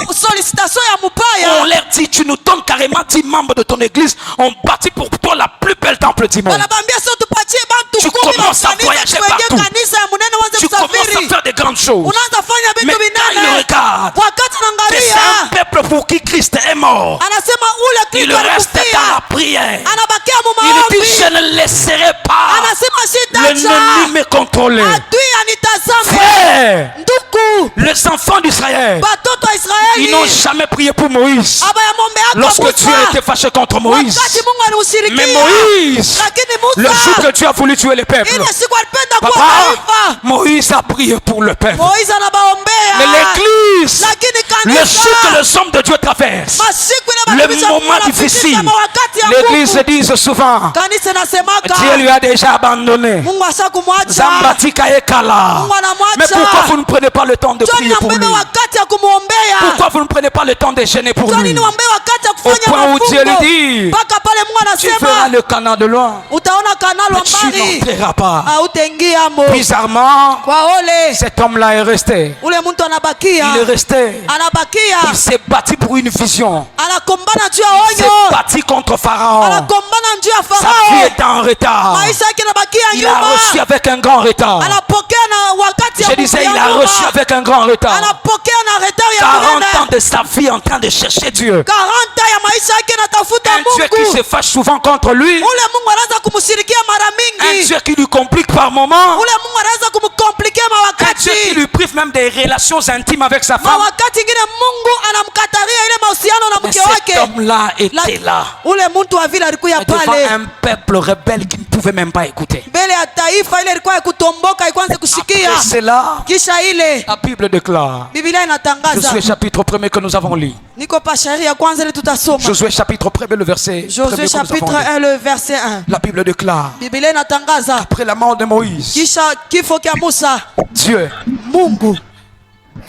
ni solicitation ya On mupaya. leur dit, tu nous donnes carrément 10 membres de ton église, on bâtit pour toi la plus belle temple du monde. Banabambia sio tupatie bantu Tu kumi commences à wa kanisa voyager tuweke partout. kanisa ya munene Tu waze commences à kusafiri. faire des grandes choses. Unaanza fanya Mais vitu quand il vinene. regarde Wakati que c'est un anaangalia peuple pour qui Christ est mort, anasema ule il Kristo reste dans alikufia. la prière. Anabakia mu Il dit, maombi. je ne laisserai pas Anasema l'ennemi sitacha me contrôler. adui anitazame. Frère, Ndugu, les enfants d'Israël, batoto wa ils n'ont Israeli jamais prié pour Moïse. abayamwombeaka Lorsque Dieu Musa était fâché contre Moïse. wakati Mungu Mais aliushirikia. Moïse, Lakini le jour Musa que Dieu a voulu tuer les peuples, ile siku alipenda kuwa papa, taifa, Moïse a prié pour le peuple. Moizi anabaombea. Mais l'église, Lakini le kanisa jour que les hommes de Dieu traversent, masiku ile le batumishi wa Mungu moment wanapitisha difficile, mawakati ya l'église nguvu. dit souvent, Kanisa nasemaka Dieu lui a déjà abandonné. Mungu ashakumwacha. Zambatika ekala. Mungu anamwacha. Mais pourquoi vous ne prenez pas le temps de Njoni prier pour nambebe lui? wakati ya kumuombea. Pourquoi vous ne prenez pas le temps de gêner pour Njoni lui? niwaambie wakati ya Au kufanya point où Dieu lui mafungo. dit, Mpaka pale Mungu tu feras anasema le canal de loin, utaona kanalo mais tu mbali n'entreras pas. hautaingiamo. Bizarrement, Kwa ole cet homme-là est resté. ule mtu anabakia, Il est resté. anabakia, Il s'est battu pour une vision. anakombana juu ya Il s'est onyo, battu contre Pharaon. anakombana juu ya Sa vie Farao. était en retard. Maisha yake nabakia Il a reçu nyuma, avec un grand retard. anapokea na wakati ya Je disais, Mungu il ya a nyuma. reçu avec un grand retard. Anapokea na retard ya 40 ans munene. de sa vie en train de chercher Dieu. 40 ya maisha yake natafuta Un Dieu qui se Mungu. fâche souvent contre lui. Ule Mungu anaweza kumshirikia mara Un mingi. Dieu qui lui complique par moments. Ule Mungu anaweza kumkomplikia Un Dieu qui mawakati. lui prive même des relations intimes avec sa femme. Mawakati ingine Mungu anamkataria ile mahusiano na Mais mke cet wake. homme-là était là. Ule mtu wa vile alikuwa Mais devant pale un peuple rebelle qui ne pouvait même pas écouter. mbele ya taifa ile ilikuwa ya kutomboka ikwanze kusikia. Après cela, Kisha ile la Bible déclare. Biblia inatangaza. Josué chapitre 1er que nous avons lu. Niko pa shairi ya kwanza ile tutasoma. Josué chapitre 1er le verset 1er Josué que nous avons chapitre lu. 1 le verset 1. La Bible déclare. Biblia inatangaza Après la mort de Moïse, kisha kifo kya Musa, Dieu Mungu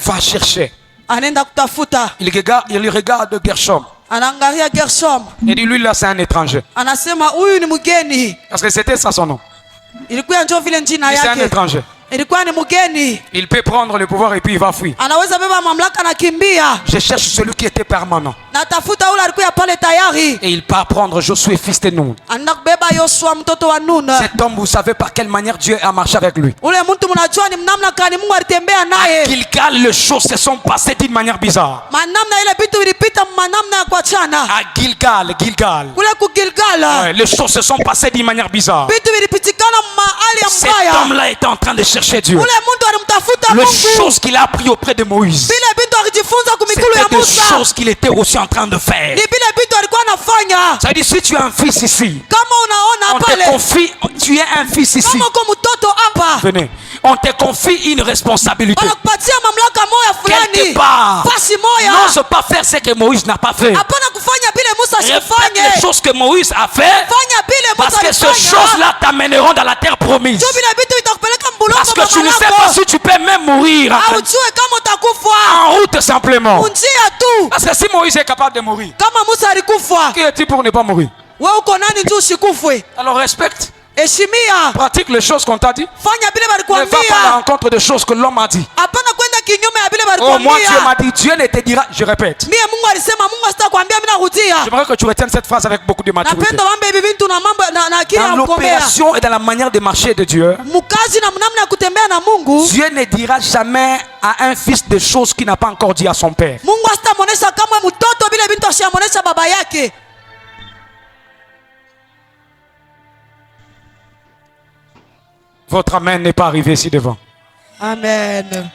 va chercher. anaenda kutafuta, Il regarde Gershom. anaangalia Gershom, Il dit, lui là c'est un étranger. anasema huyu ni mgeni. Parce que c'était ça son nom. Ilikuwa njo vile njina C'est un yake, étranger. ilikuwa ni mgeni. Il peut prendre le pouvoir et puis il va fuir. Anaweza beba mamlaka na kimbia. Je cherche celui qui était permanent. Natafuta ule alikuwa pale tayari, Et il part prendre Josué, fils de Nun. anaenda kubeba Yoshua mtoto wa Nun. Cet homme, vous savez par quelle manière Dieu a marché avec lui. Ule mtu mnajua ni namna gani Mungu alitembea À naye. Gilgal, les choses se sont passées d'une manière bizarre. Manamna ile vitu vilipita manamna ya kuachana. À Gilgal, Kule ku Gilgal ouais, les choses se sont passées d'une manière bizarre. vitu vilipitikana mahali ya Cet mbaya. homme-là était en train de chercher Dieu. Ule mtu alimtafuta Les Mungu. choses qu'il a appris auprès de Moïse, Vile vitu alijifunza kumikulu ya c'était des Musa. choses qu'il était aussi en train de faire. Ni vile vitu alikuwa anafanya. Ça veut dire, si tu as un fils ici, Kama on unaona te pale, confie, tu es un fils ici. kama uko mtoto hapa, Venez, on te confie une responsabilité. wanakupatia mamlaka moya Quelque fulani, part. fasi moya. N'ose pas faire ce que Moïse n'a pas fait. Hapana kufanya vile Musa Répète les asifanye. choses que Moïse a fait, Fanya vile parce Musa que ces alifanya. choses-là t'amèneront dans la terre promise. Tu vile vitu vitakupeleka Parce mbulongo que tu ne sais baba pas lako. si tu peux même mourir Haujue kama utakufa. en route simplement. Unjia tu. Parce que si Moïse est capable de mourir, Kama Musa alikufa, qui es-tu pour ne pas mourir? wewe uko nani juu usikufwe? Alors respecte, Heshimia. pratique les choses qu'on t'a dit. Fanya vile Ne va pas à la balikuambia. rencontre des choses que l'homme a dit. Hapana kwenda kinyume ya vile Oh, moi Dieu balikuambia. m'a dit, Dieu ne te dira, je répète. Mie Mungu alisema, Mungu sitakwambia, mimi narudia. J'aimerais que tu retiennes cette phrase avec beaucoup de maturité. Napenda wambe hivi vitu na mambo na akili ya Dans kuombea. l'opération et dans la manière de marcher de Dieu, Mkazi na namna ya kutembea na Mungu. Dieu ne dira jamais à un fils des choses qu'il n'a pas encore dit à son père. Mungu asitamuonesha kama mtoto vile vitu ashamuonesha baba yake. Votre amen n'est pas arrivé ici devant. Amen.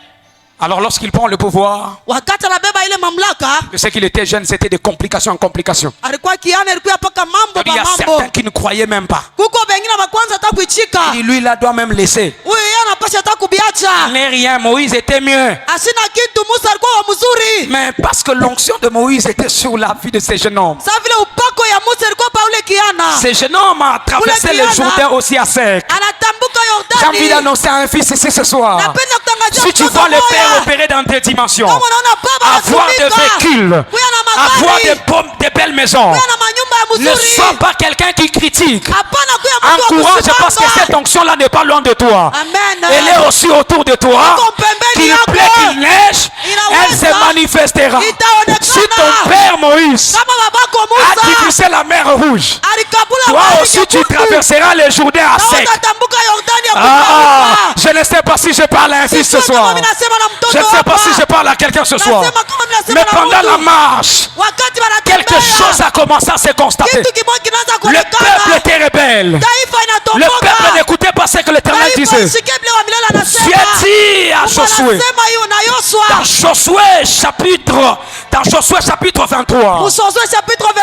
Alors lorsqu'il prend le pouvoir, wakati anabeba ile mamlaka, je sais qu'il était jeune, c'était de complications en complications. alikuwa kiana, ilikuwa paka mambo Il y a ba mambo. certains qui ne croyaient même pas. Kuko bengine ba kwanza hata kuichika. Il dit, lui, là, doit même laisser. Huyu yeye anapasha hata kubiacha. Il n'est rien, Moïse était mieux. Asina kitu, Musa alikuwa wa mzuri. Mais parce que l'onction de Moïse était sur la vie de ces jeunes hommes. Sasa vile upako ya Musa ilikuwa pa ule kiana. Ces jeunes hommes ont traversé le Jourdain aussi à sec. Anatambuka J'ai envie Yordani. d'annoncer un fils ici ce soir. Napenda kutangazia Si tu mtoto vois le moya. Père opérer dans tes dimensions, Kama unaona baba avoir des anatumika, véhicules, kuya na avoir magari, des belles maisons, kuya na manyumba ya ne mzuri. sois pas quelqu'un qui critique. Hapana kuya mtu wa Encourage parce que kusimama. cette onction-là n'est pas loin de toi. Amen. Elle est aussi autour de toi. Iko pembeni Qu'il yako. plaît, qu'il neige, elle Inaweza. se manifestera. Itaonekana. Si ton père Moïse Kama babako a Musa divisé la mer rouge, alikabula toi maji aussi tu nyekundu. traverseras le Jourdain à Na sec. utatambuka Yordani ya Ah, kutambuka. je ne sais pas si je parle à un fils ce Sijui kama soir. mimi nasema na mtoto Je ne sais pas hapa. si je parle à quelqu'un ce soir. Nasema kama mimi nasema Mais na pendant mtu. la marche, Wakati quelque wanatembea, chose a commencé à se constater. kitu kimoja kinaanza Le kuonekana. peuple était rebelle. Taifa Le inatoboka. peuple n'écoutait pas ce que l'Éternel Taifa disait. isikie vile wa milele anasema. Dieu dit à Mungu Josué, anasema hiyo na Yoshua. dans Josué chapitre 23, Msozwe chapitre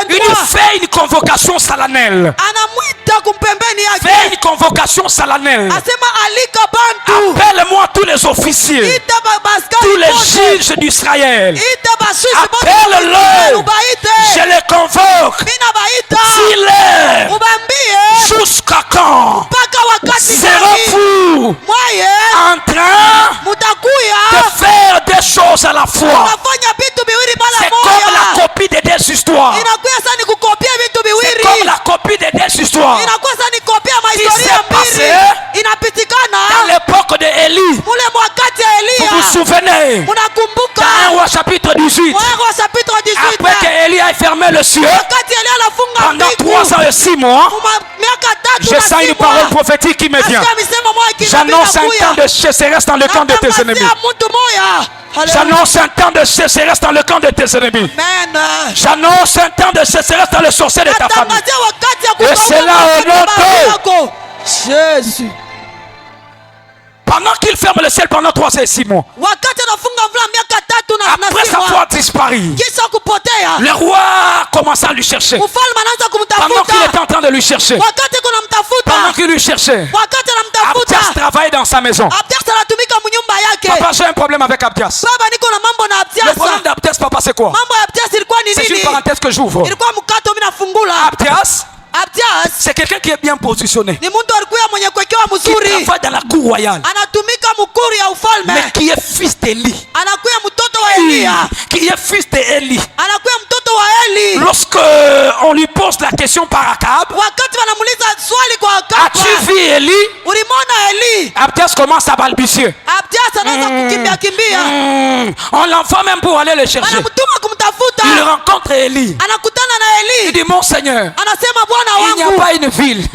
il 23. fait une convocation solennelle. Anamwita kumpembeni Fait yake. une convocation solennelle. Asema alika bantu. Appelle-moi tous les officiers, Ita baskari tous les wote. juges d'Israël. Ita basusi bote. Appelle-le. Ubaite. Je les convoque. Mina baita. S'il est Ubambie. jusqu'à quand Mpaka wakati gani? serez-vous Mwaye. en train Mutakuya. de faire des choses à la fois? Unafanya vitu viwili mara C'est comme la moja. copie des deux histoires. Inakuwa sasa ni kukopia vitu C'est viwili. comme la copie des deux histoires. Inakuwa sasa ni kopia Qui mahistoria s'est passé mbili. Inapitikana dans l'époque de Élie. mule mwakati ya Vous vous Elia. souvenez? Munakumbuka Dans 1 Roi chapitre 18. Mwanzo wa chapitre 18. Après que Élie ait fermé le ciel, Wakati Elia anafunga pendant mbingu. 3 ans et 6 mois, Miaka tatu je na sens une 6 parole mois. prophétique qui me vient. Asikia misemo moja kinabii J'annonce un inakuya. temps de sécheresse dans le camp de tes ennemis. Natangazia mtu moya. Haleluya. J'annonce un temps de sécheresse dans le camp de tes ennemis. Amen. J'annonce un temps de sécheresse dans le sorcier de ta famille. Natangazia wakati ya Et c'est là au katika nom baba de- yako. Jésus. Pendant qu'il ferme le ciel pendant 3 et 6 mois, Wakati anafunga mvula miaka tatu na après 6 sa mois. foi disparue, Kisha kupotea. le roi commença à lui chercher. Mfalme anaanza Pendant qu'il était kumtafuta. en train de lui chercher, Wakati kuna mtafuta. pendant qu'il lui cherchait, Wakati anamtafuta. Abdias travaillait dans sa maison. Abdias anatumika mnyumba yake. Papa, j'ai un problème avec Abdias. Baba niko na mambo na Le problème Abdias. d'Abdias, papa, c'est quoi? Mambo ya Abdias ilikuwa ni C'est une nini? parenthèse que j'ouvre. Ilikuwa mkato mimi nafungula. Abdias, Abdias c'est quelqu'un qui est bien positionné. ni mtu alikuwa mwenye kuwekewa Qui mzuri. travaille dans la cour royale. Anatumika mkuri ya Mais ufalme. qui est fils d'Élie. Anakuwa mtoto wa Elia. Qui est fils d'Élie. Anakuwa mtoto wa Eli. Lorsque on lui pose la question par Akab, Wakati wanamuuliza swali kwa Akaba. as-tu vu Élie? Ulimwona Eli? Abdias commence à balbutier. Abdias anaanza kukimbia kimbia. On l'envoie même pour aller le chercher. Anamtuma kumtafuta. Il rencontre Élie. Anakutana na Il Eli. dit, mon Seigneur, Anasema bwana il n'y a wangu. pas une ville.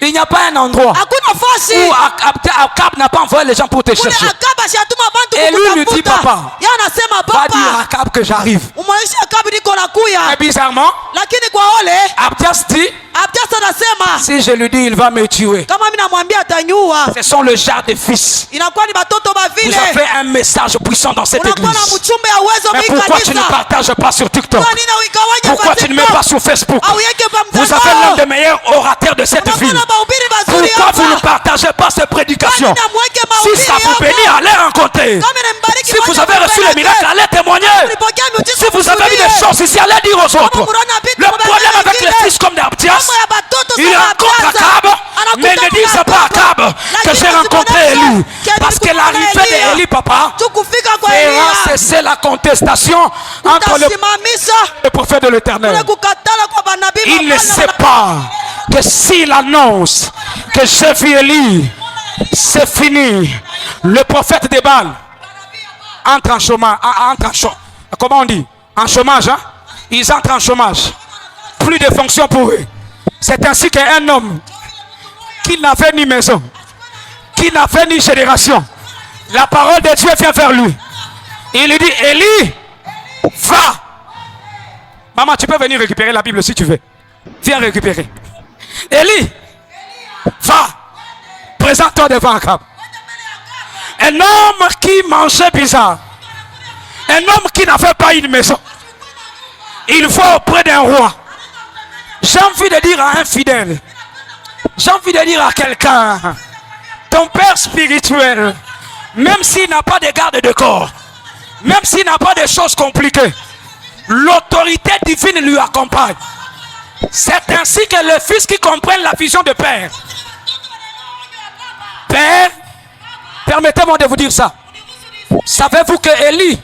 Il n'y a pas un endroit Hakuna fasi. où Akab n'a pas envoyé les gens pour te Kule chercher. Akaba shatuma bantu Et lui lui dit, kukutafuta. papa, Yeye anasema Va dire à papa. Akab que j'arrive. Umwonyeshe Akaba niko nakuya. Mais bizarrement, Lakini kwa ole Abdias dit, Abdias anasema si je lui dis, il va me tuer. kama mimi namwambia atanyua. Ce sont le genre de fils. Inakuwa ni batoto ba Vous vile. avez un message puissant dans cette Unakuwa na église. mchumbe ya uwezo Mais mingi pourquoi tu ne kanisa. partages pas sur TikTok? Kwa nini uigawanye Pourquoi kwa tu ne mets TikTok? pas sur Facebook? Au yeke pa Vous mtandao. avez l'un des meilleurs orateurs de cette Unakuwa ville. na mahubiri mazuri Pourquoi hapa. vous ne partagez pas ces prédications? Kwa nini hamweke Si mahubiri ça vous hapa? bénit, allez rencontrer. Kama inambariki Si vous moja avez reçu kwa les miracles, allez témoigner. Ulipokea miujiza Si vous avez vu mshuhudie. des choses ici, allez dire aux autres. mnaona vitu Le mbele problème avec wengine. les fils comme d'Abdias, Mambo ya batoto il sana rencontre Abdias. Akab, Anakuta mais ne disent kuna pas à baba. Akab que Lakini j'ai rencontré usiponesha, Élie. kile Parce que tulikutana l'arrivée Elia. d'Élie, papa, Tukufika kwa fera Elia. cesser la contestation entre le Utasimamisha prophète de l'Éternel. kule kukatala kwa banabii Il ne mapana sait wana- pas que s'il annonce que j'ai vu Élie, c'est fini. Le prophète des Baals entre en chômage. Comment on dit? En chômage, hein? Ils entrent en chômage. Plus de fonction pour eux. C'est ainsi qu'un homme qui n'avait ni maison, qui n'avait ni génération, la parole de Dieu vient vers lui. Il lui dit, Élie, va. Maman, tu peux venir récupérer la Bible si tu veux. Viens récupérer. Élie, va. Présente-toi devant Akab. Un homme qui mangeait bizarre. Un homme qui n'avait pas une maison. Il va auprès d'un roi. J'ai envie de dire à un fidèle. J'ai envie de dire à quelqu'un. Ton père spirituel, même s'il n'a pas de garde de corps, même s'il n'a pas de choses compliquées, l'autorité divine lui accompagne. C'est ainsi que le fils qui comprend la vision de père. Père, permettez-moi de vous dire ça. Savez-vous que Élie,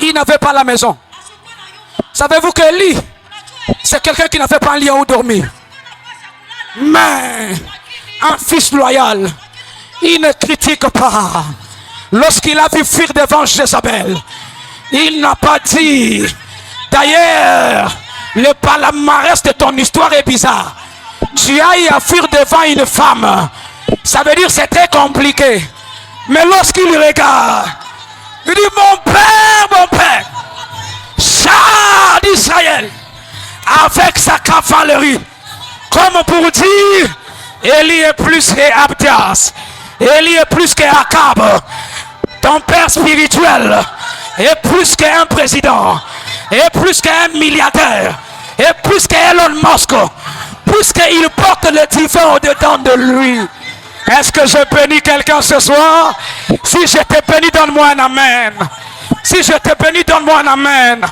il n'avait pas la maison. Savez-vous que Élie, c'est quelqu'un qui n'avait pas un lit où dormir. Mais un fils loyal, il ne critique pas. Lorsqu'il a vu fuir devant Jézabel, il n'a pas dit. D'ailleurs, le palmarès de ton histoire est bizarre. Tu ailles à fuir devant une femme. Ça veut dire que c'est très compliqué. Mais lorsqu'il regarde, il dit mon père, char d'Israël, avec sa cavalerie, comme pour dire, Élie est plus que Abdias, Élie est plus que Akab. Ton père spirituel est plus qu'un président, est plus qu'un milliardaire, est plus qu'Elon Musk, puisqu'il porte le divin au-dedans de lui. Est-ce que je bénis quelqu'un ce soir? Si je te bénis, donne-moi un amen. Si je te bénis, donne-moi un amen.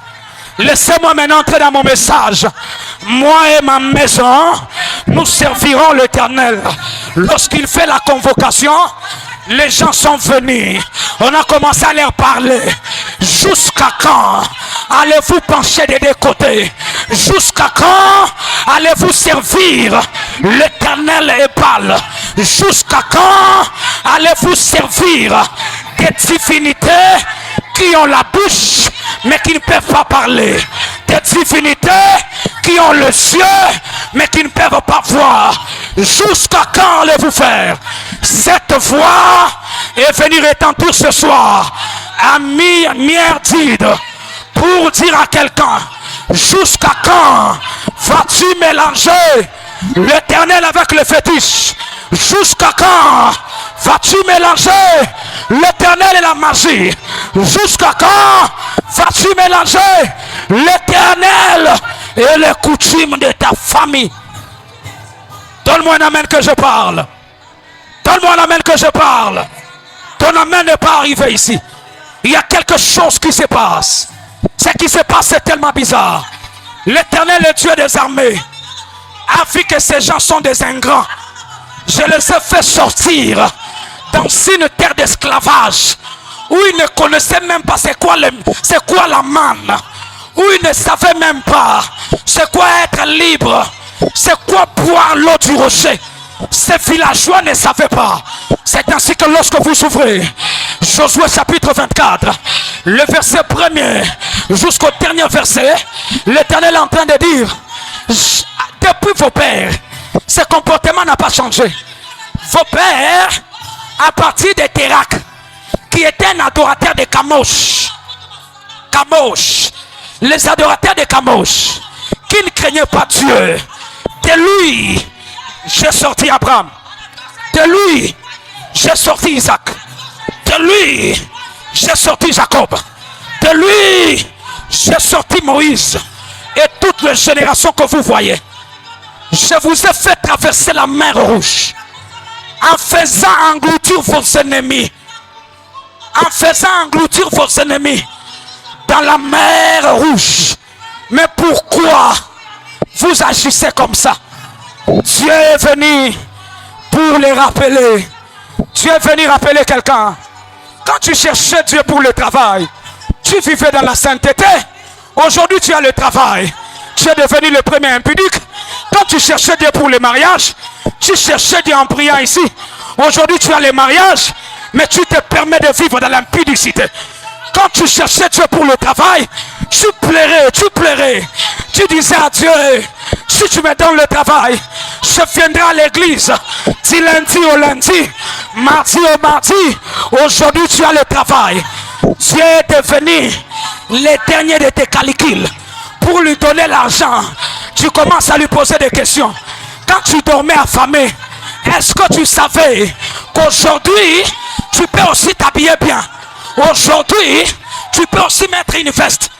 Laissez-moi maintenant entrer dans mon message. Moi et ma maison, nous servirons l'Éternel. Lorsqu'il fait la convocation, les gens sont venus. On a commencé à leur parler. Jusqu'à quand allez-vous pencher des deux côtés? Jusqu'à quand allez-vous servir l'Éternel et Baal? Jusqu'à quand allez-vous servir des divinités qui ont la bouche mais qui ne peuvent pas parler, des divinités qui ont les yeux mais qui ne peuvent pas voir? Jusqu'à quand allez-vous faire? Cette voix est venue retentir ce soir à Mierdide pour dire à quelqu'un: jusqu'à quand vas-tu mélanger l'Éternel avec le fétiche? Jusqu'à quand vas-tu mélanger l'Éternel et la magie? Jusqu'à quand vas-tu mélanger l'Éternel et les coutumes de ta famille? Donne-moi un amen que je parle. Donne-moi un amen que je parle. Ton amen n'est pas arrivé ici. Il y a quelque chose qui se passe. Ce qui se passe, c'est tellement bizarre. L'Éternel, le Dieu des armées, a vu que ces gens sont des ingrats. Je les ai fait sortir dans une terre d'esclavage où ils ne connaissaient même pas c'est quoi la manne, où ils ne savaient même pas c'est quoi être libre, c'est quoi boire l'eau du rocher. Ces villageois ne savaient pas. C'est ainsi que lorsque vous ouvrez Josué chapitre 24, le verset 1er jusqu'au dernier verset, l'Éternel est en train de dire: depuis vos pères, ce comportement n'a pas changé. Vos pères, à partir de Térak, qui était un adorateur de Kamosh, les adorateurs de Kamosh, qui ne craignaient pas Dieu, de lui, j'ai sorti Abraham. De lui, j'ai sorti Isaac. De lui, j'ai sorti Jacob. De lui, j'ai sorti Moïse. Et toutes les générations que vous voyez. Je vous ai fait traverser la mer Rouge en faisant engloutir vos ennemis. En faisant engloutir vos ennemis dans la mer Rouge. Mais pourquoi vous agissez comme ça? Dieu est venu pour les rappeler. Dieu est venu rappeler quelqu'un. Quand tu cherchais Dieu pour le travail, tu vivais dans la sainteté. Aujourd'hui tu as le travail. Tu es devenu le premier impudique. Quand tu cherchais Dieu pour le mariage, tu cherchais Dieu en priant ici. Aujourd'hui tu as le mariage, mais tu te permets de vivre dans l'impudicité. Quand tu cherchais Dieu pour le travail, tu plairais. Tu disais à Dieu: si tu me donnes le travail, je viendrai à l'église du lundi au lundi, mardi au mardi. Aujourd'hui tu as le travail. Dieu est devenu le dernier de tes calculs. Pour lui donner l'argent, tu commences à lui poser des questions. Quand tu dormais affamé, est-ce que tu savais qu'aujourd'hui tu peux aussi t'habiller bien. Aujourd'hui, tu peux aussi mettre une veste.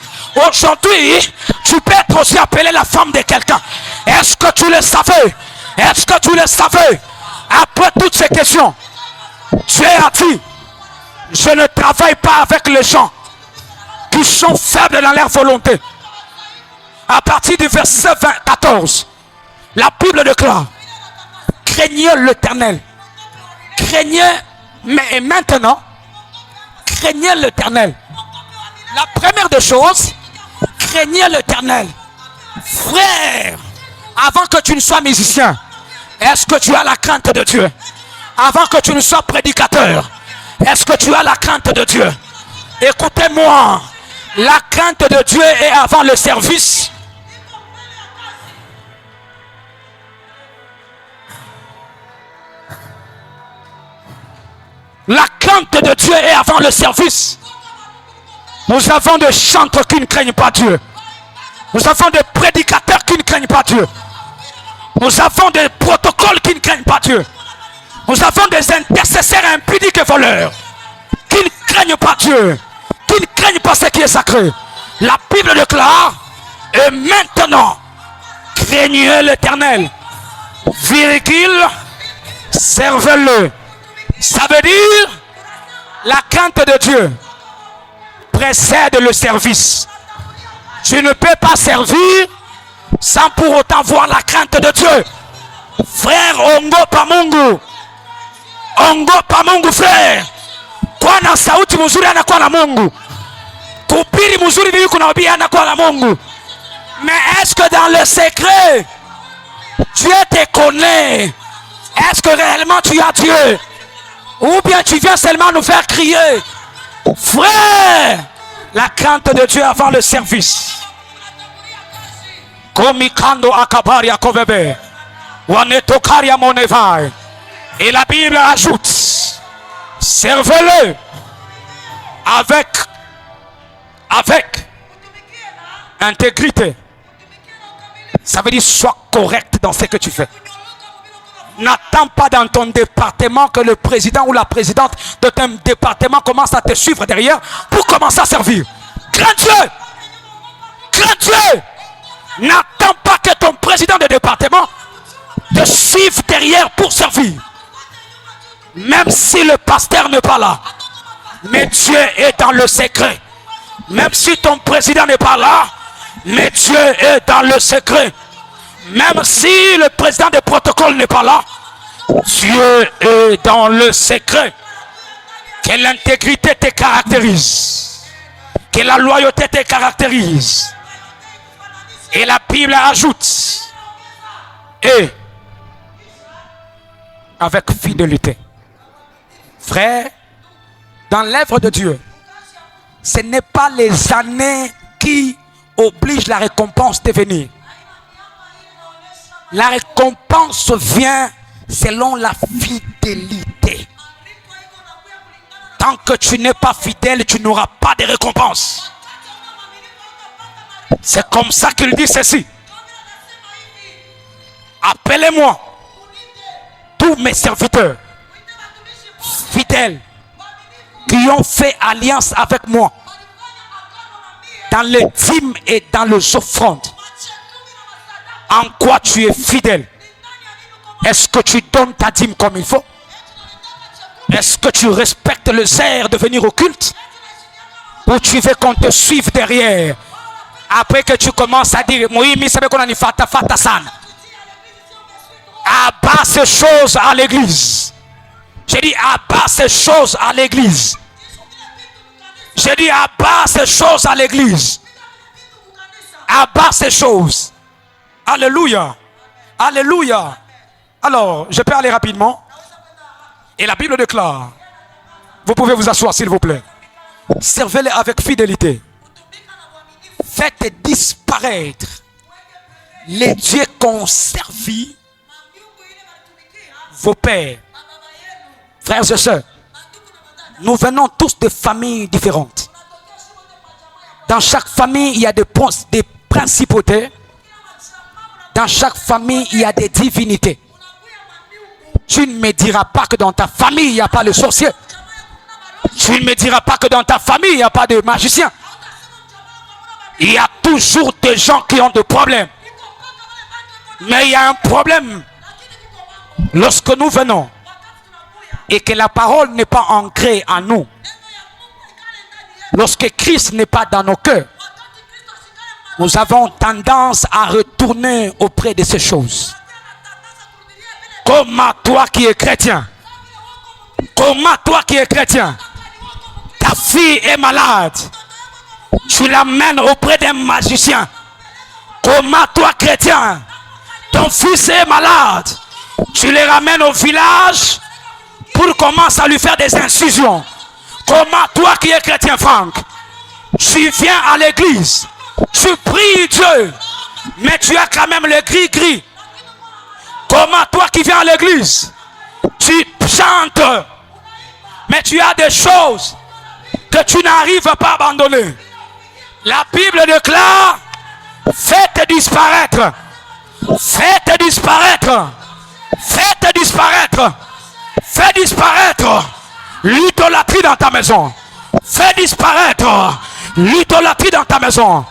Aujourd'hui, tu peux être aussi appelé la femme de quelqu'un. Est-ce que tu le savais? Est-ce que tu le savais? Après toutes ces questions, Dieu a dit, je ne travaille pas avec les gens qui sont faibles dans leur volonté. À partir du verset 14, la Bible déclare, craignez l'Éternel. Craignez, mais maintenant, craignez l'Éternel. La première des choses, craignez l'Éternel. Frère, avant que tu ne sois musicien, est-ce que tu as la crainte de Dieu? Avant que tu ne sois prédicateur, est-ce que tu as la crainte de Dieu? Écoutez-moi, la crainte de Dieu est avant le service. La crainte de Dieu est avant le service. Nous avons des chantres qui ne craignent pas Dieu. Nous avons des prédicateurs qui ne craignent pas Dieu. Nous avons des protocoles qui ne craignent pas Dieu. Nous avons des intercesseurs impudiques et voleurs qui ne craignent pas Dieu, qui ne craignent pas ce qui est sacré. La Bible déclare, et maintenant, craignez l'Éternel, virgule, servez-le. Ça veut dire, la crainte de Dieu précède le service. Tu ne peux pas servir sans pour autant voir la crainte de Dieu. Frère, ongo pamungu. Ongo pamungu frère. Kwa na sauti mzuri anakuwa na Mungu. Kupiri mzuri vile kuna wabi anakuwa na Mungu. Mais est-ce que dans le secret, Dieu te connaît? Est-ce que réellement tu as Dieu? Ou bien tu viens seulement nous faire crier? Frère, la crainte de Dieu avant le service. Komikando akabaria kovebe. Wanetokaria monevai. Et la Bible ajoute, servez-le avec intégrité. Ça veut dire sois correct dans ce que tu fais. N'attends pas dans ton département que le président ou la présidente de ton département commence à te suivre derrière pour commencer à servir. Crains Dieu. Crains Dieu. N'attends pas que ton président de département te suive derrière pour servir. Même si le pasteur n'est pas là. Mais Dieu est dans le secret. Même si ton président n'est pas là. Mais Dieu est dans le secret. Même si le président des protocoles n'est pas là. Dieu est dans le secret. Que l'intégrité te caractérise. Que la loyauté te caractérise. Et la Bible ajoute. Et avec fidélité. Frère, dans l'œuvre de Dieu, ce n'est pas les années qui obligent la récompense de venir. La récompense vient selon la fidélité. Tant que tu n'es pas fidèle, tu n'auras pas de récompense. C'est comme ça qu'il dit ceci. Appelez-moi tous mes serviteurs fidèles qui ont fait alliance avec moi dans les dîmes et dans les offrandes. En quoi tu es fidèle? Est-ce que tu donnes ta dîme comme il faut? Est-ce que tu respectes les heures de venir au culte? Ou tu veux qu'on te suive derrière? Après que tu commences à dire, moi, il savait qu'on a ni fata sana. Abat ces choses à l'église. J'ai dit, abat ces choses à l'église. J'ai dit, abat ces choses à l'église. Abat ces choses. Alléluia. Alléluia. Alors, je peux aller rapidement. Et la Bible déclare. Vous pouvez vous asseoir s'il vous plaît. Servez-les avec fidélité. Faites disparaître les dieux qu'ont servi vos pères. Frères et sœurs, nous venons tous de familles différentes. Dans chaque famille, il y a des principautés. Dans chaque famille, il y a des divinités. Tu ne me diras pas que dans ta famille, il n'y a pas le sorcier. Tu ne me diras pas que dans ta famille, il n'y a pas de magicien. Il y a toujours des gens qui ont des problèmes. Mais il y a un problème lorsque nous venons et que la parole n'est pas ancrée en nous. Lorsque Christ n'est pas dans nos cœurs, nous avons tendance à retourner auprès de ces choses. Comment toi qui es chrétien, ta fille est malade, tu l'amènes auprès d'un magicien. Comment toi chrétien, ton fils est malade, tu le ramènes au village pour commencer à lui faire des incisions. Comment toi qui es chrétien, Franck, tu viens à l'église, tu pries Dieu, mais tu as quand même le gris-gris. Comment toi qui viens à l'église, tu chantes, mais tu as des choses que tu n'arrives pas à abandonner. La Bible déclare, faites disparaître, faites disparaître, faites disparaître, faites disparaître l'idolâtrie dans ta maison. Fais disparaître l'idolâtrie dans ta maison.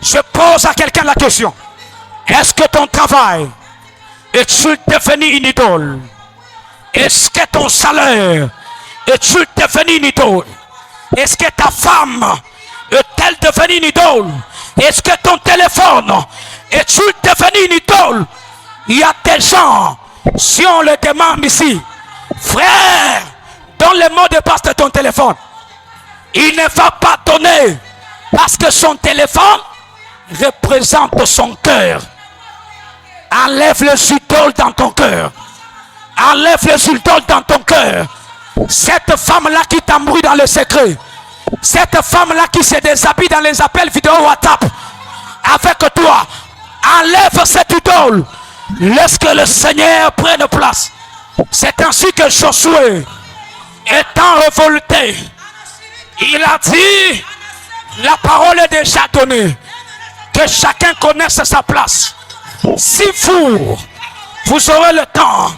Je pose à quelqu'un la question. Est-ce que ton travail est-il devenu une idole? Est-ce que ton salaire est-il devenu une idole? Est-ce que ta femme est-elle devenue une idole? Est-ce que ton téléphone est-il devenu une idole? Il y a des gens, si on le demande ici, frère, donne le mot de passe de ton téléphone. Il ne va pas donner parce que son téléphone représente son cœur. Enlève les idoles dans ton cœur. Enlève les idoles dans ton cœur. Cette femme-là qui t'embrouille dans le secret. Cette femme-là qui se déshabille dans les appels vidéo WhatsApp avec toi. Enlève cette idole. Laisse que le Seigneur prenne place. C'est ainsi que Josué, étant révolté, il a dit, la parole est déjà donnée, que chacun connaisse sa place. Si vous aurez le temps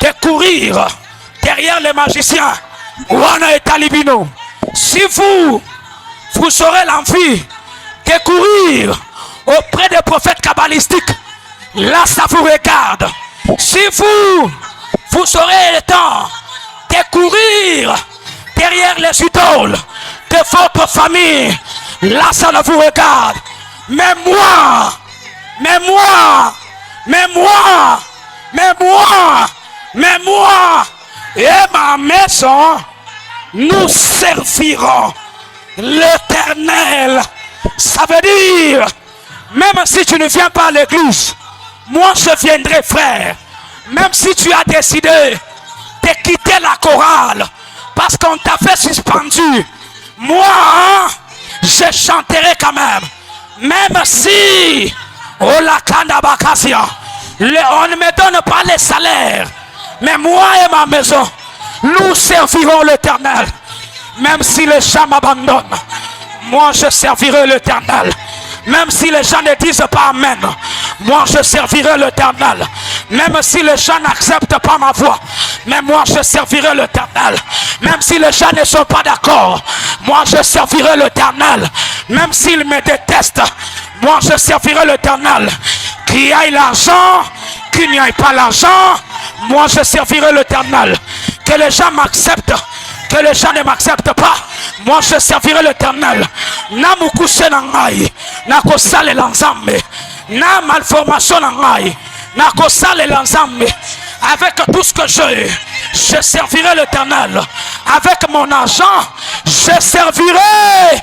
de courir derrière les magiciens, Wana et Talibino, si vous aurez l'envie de courir auprès des prophètes kabbalistiques, là ça vous regarde. Si vous aurez le temps de courir derrière les idoles de votre famille, là ça ne vous regarde. Mais moi et ma maison, nous servirons l'Éternel. Ça veut dire, même si tu ne viens pas à l'église, moi je viendrai, frère. Même si tu as décidé de quitter la chorale parce qu'on t'a fait suspendu, moi, je chanterai quand même. Même si, oh la Kandabakasia, on ne me donne pas les salaires, mais moi et ma maison, nous servirons l'Éternel. Même si les gens m'abandonnent, moi je servirai l'Éternel. Même si les gens ne disent pas Amen, moi je servirai l'Éternel. Même si les gens n'acceptent pas ma voix, mais moi je servirai l'Éternel. Même si les gens ne sont pas d'accord, moi je servirai l'Éternel. Même s'ils me détestent, moi je servirai l'Éternel. Qu'il y ait l'argent, qu'il n'y ait pas l'argent, moi je servirai l'Éternel. Que les gens m'acceptent, que les gens ne m'acceptent pas, moi je servirai l'Éternel. Na mukuse na ngai, na kosale l'ensemble, na malformation na ngai, na kosale l'ensemble. Avec tout ce que j'ai, je servirai l'Éternel. Avec mon argent, je servirai.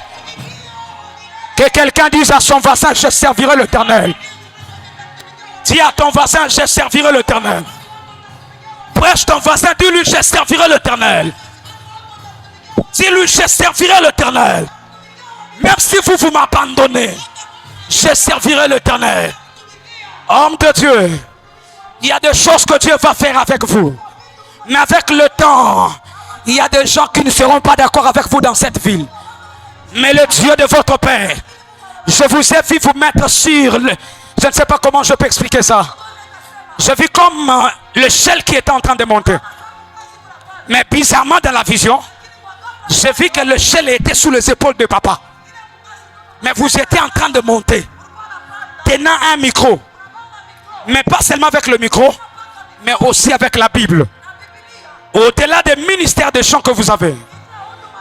Que quelqu'un dise à son voisin, je servirai l'Éternel. Dis à ton voisin, je servirai l'Éternel. Prêche ton voisin, dis-lui, je servirai l'Éternel. Dis-lui, je servirai l'Éternel. Même si vous m'abandonnez, je servirai l'Éternel. Homme de Dieu, il y a des choses que Dieu va faire avec vous. Mais avec le temps, il y a des gens qui ne seront pas d'accord avec vous dans cette ville. Mais le Dieu de votre Père, je vous ai vu vous mettre sur le... Je ne sais pas comment je peux expliquer ça. Je vis comme l'échelle qui était en train de monter. Mais bizarrement dans la vision, J'ai vu que l'échelle était sous les épaules de papa. Mais vous étiez en train de monter. Tenant un micro. Mais pas seulement avec le micro, mais aussi avec la Bible. Au-delà des ministères de chant que vous avez,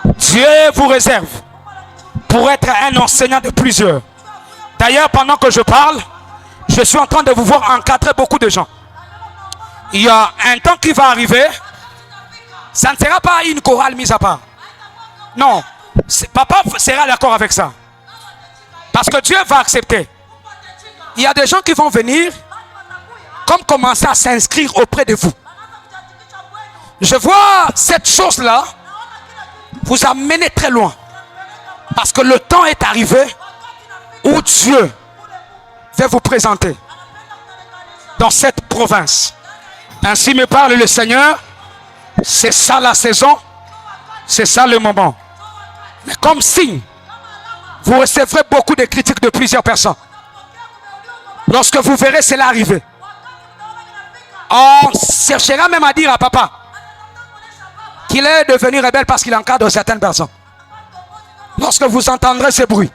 Dieu vous réserve pour être un enseignant de plusieurs. D'ailleurs, pendant que je parle, je suis en train de vous voir encadrer beaucoup de gens. Il y a un temps qui va arriver, ça ne sera pas une chorale mise à part. Non, papa sera d'accord avec ça. Parce que Dieu va accepter. Il y a des gens qui vont venir, comme commencer à s'inscrire auprès de vous. Je vois cette chose-là vous amener très loin. Parce que le temps est arrivé où Dieu va vous présenter dans cette province. Ainsi me parle le Seigneur. C'est ça la saison. C'est ça le moment. Mais comme signe, vous recevrez beaucoup de critiques de plusieurs personnes. Lorsque vous verrez cela arriver, on cherchera même à dire à papa qu'il est devenu rebelle parce qu'il encadre certaines personnes. Lorsque vous entendrez ce bruit,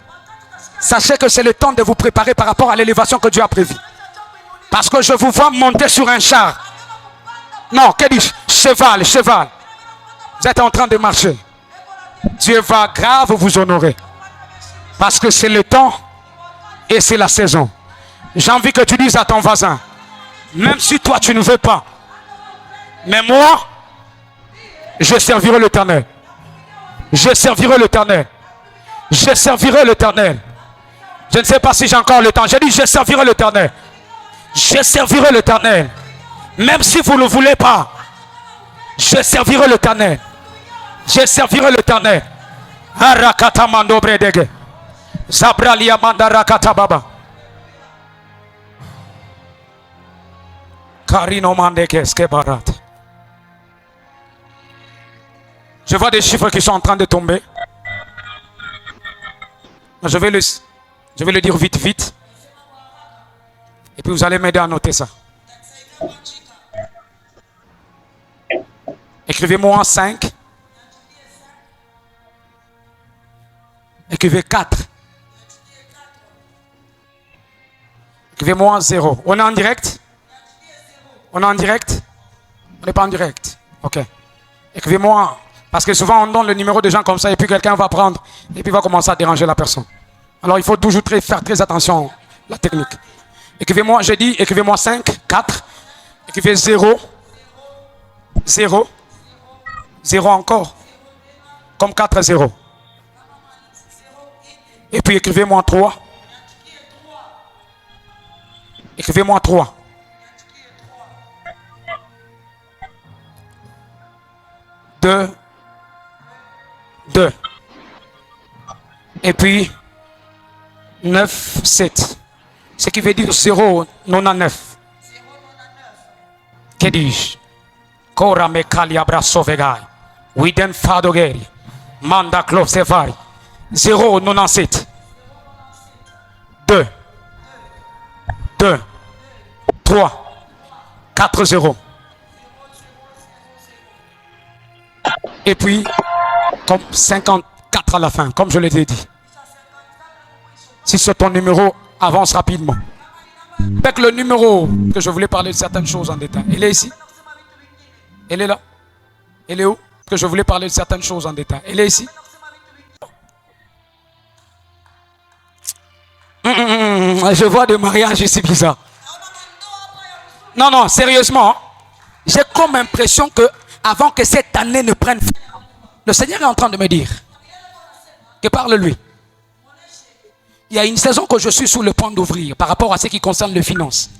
sachez que c'est le temps de vous préparer par rapport à l'élévation que Dieu a prévue. Parce que je vous vois monter sur un char. Non, que dis-je? Cheval, cheval. Vous êtes en train de marcher. Dieu va grave vous honorer. Parce que c'est le temps et c'est la saison. J'ai envie que tu dises à ton voisin, même si toi tu ne veux pas, mais moi, je servirai l'Éternel. Je servirai l'Éternel. Je servirai l'Éternel. Je ne sais pas si j'ai encore le temps. J'ai dit je servirai l'Éternel. Je servirai l'Éternel. Même si vous ne voulez pas, je servirai l'Éternel. Je servirai l'Éternel. Arakata mando bredege. Zabralia mandarakata baba. Karino mandeke skebarat. Je vois des chiffres qui sont en train de tomber. Je vais le dire vite, vite. Et puis vous allez m'aider à noter ça. Écrivez-moi 5. Écrivez 4. Écrivez-moi 0. On est en direct? On est en direct? On n'est pas en direct. Ok. Écrivez-moi. Parce que souvent on donne le numéro de gens comme ça et puis quelqu'un va prendre et puis va commencer à déranger la personne. Alors il faut toujours faire très attention à la technique. Écrivez-moi, j'ai dit, écrivez-moi 5, 4. Écrivez 0. 0. 0 encore. Comme 4, 0. Et puis écrivez-moi 3. Écrivez-moi 3. 2. 2. Et puis 9, 7. Ce qui veut dire 0, 99. Que dis-je? Kora me kalia brasso vegai. Widen fadogeri. Manda klopsevari. 0, 97. 2. 2. 3. 4, 0. Et puis, comme 54 à la fin, comme je l'ai dit. Si c'est ton numéro, avance rapidement. Avec le numéro que je voulais parler de certaines choses en détail. Elle est ici? Elle est là? Elle est où? Que je voulais parler de certaines choses en détail. Elle est ici? Je vois des mariages ici bizarres. Non, non, sérieusement. J'ai comme impression que avant que cette année ne prenne fin, le Seigneur est en train de me dire que parle-lui. Il y a une saison que je suis sous le point d'ouvrir par rapport à ce qui concerne les finances.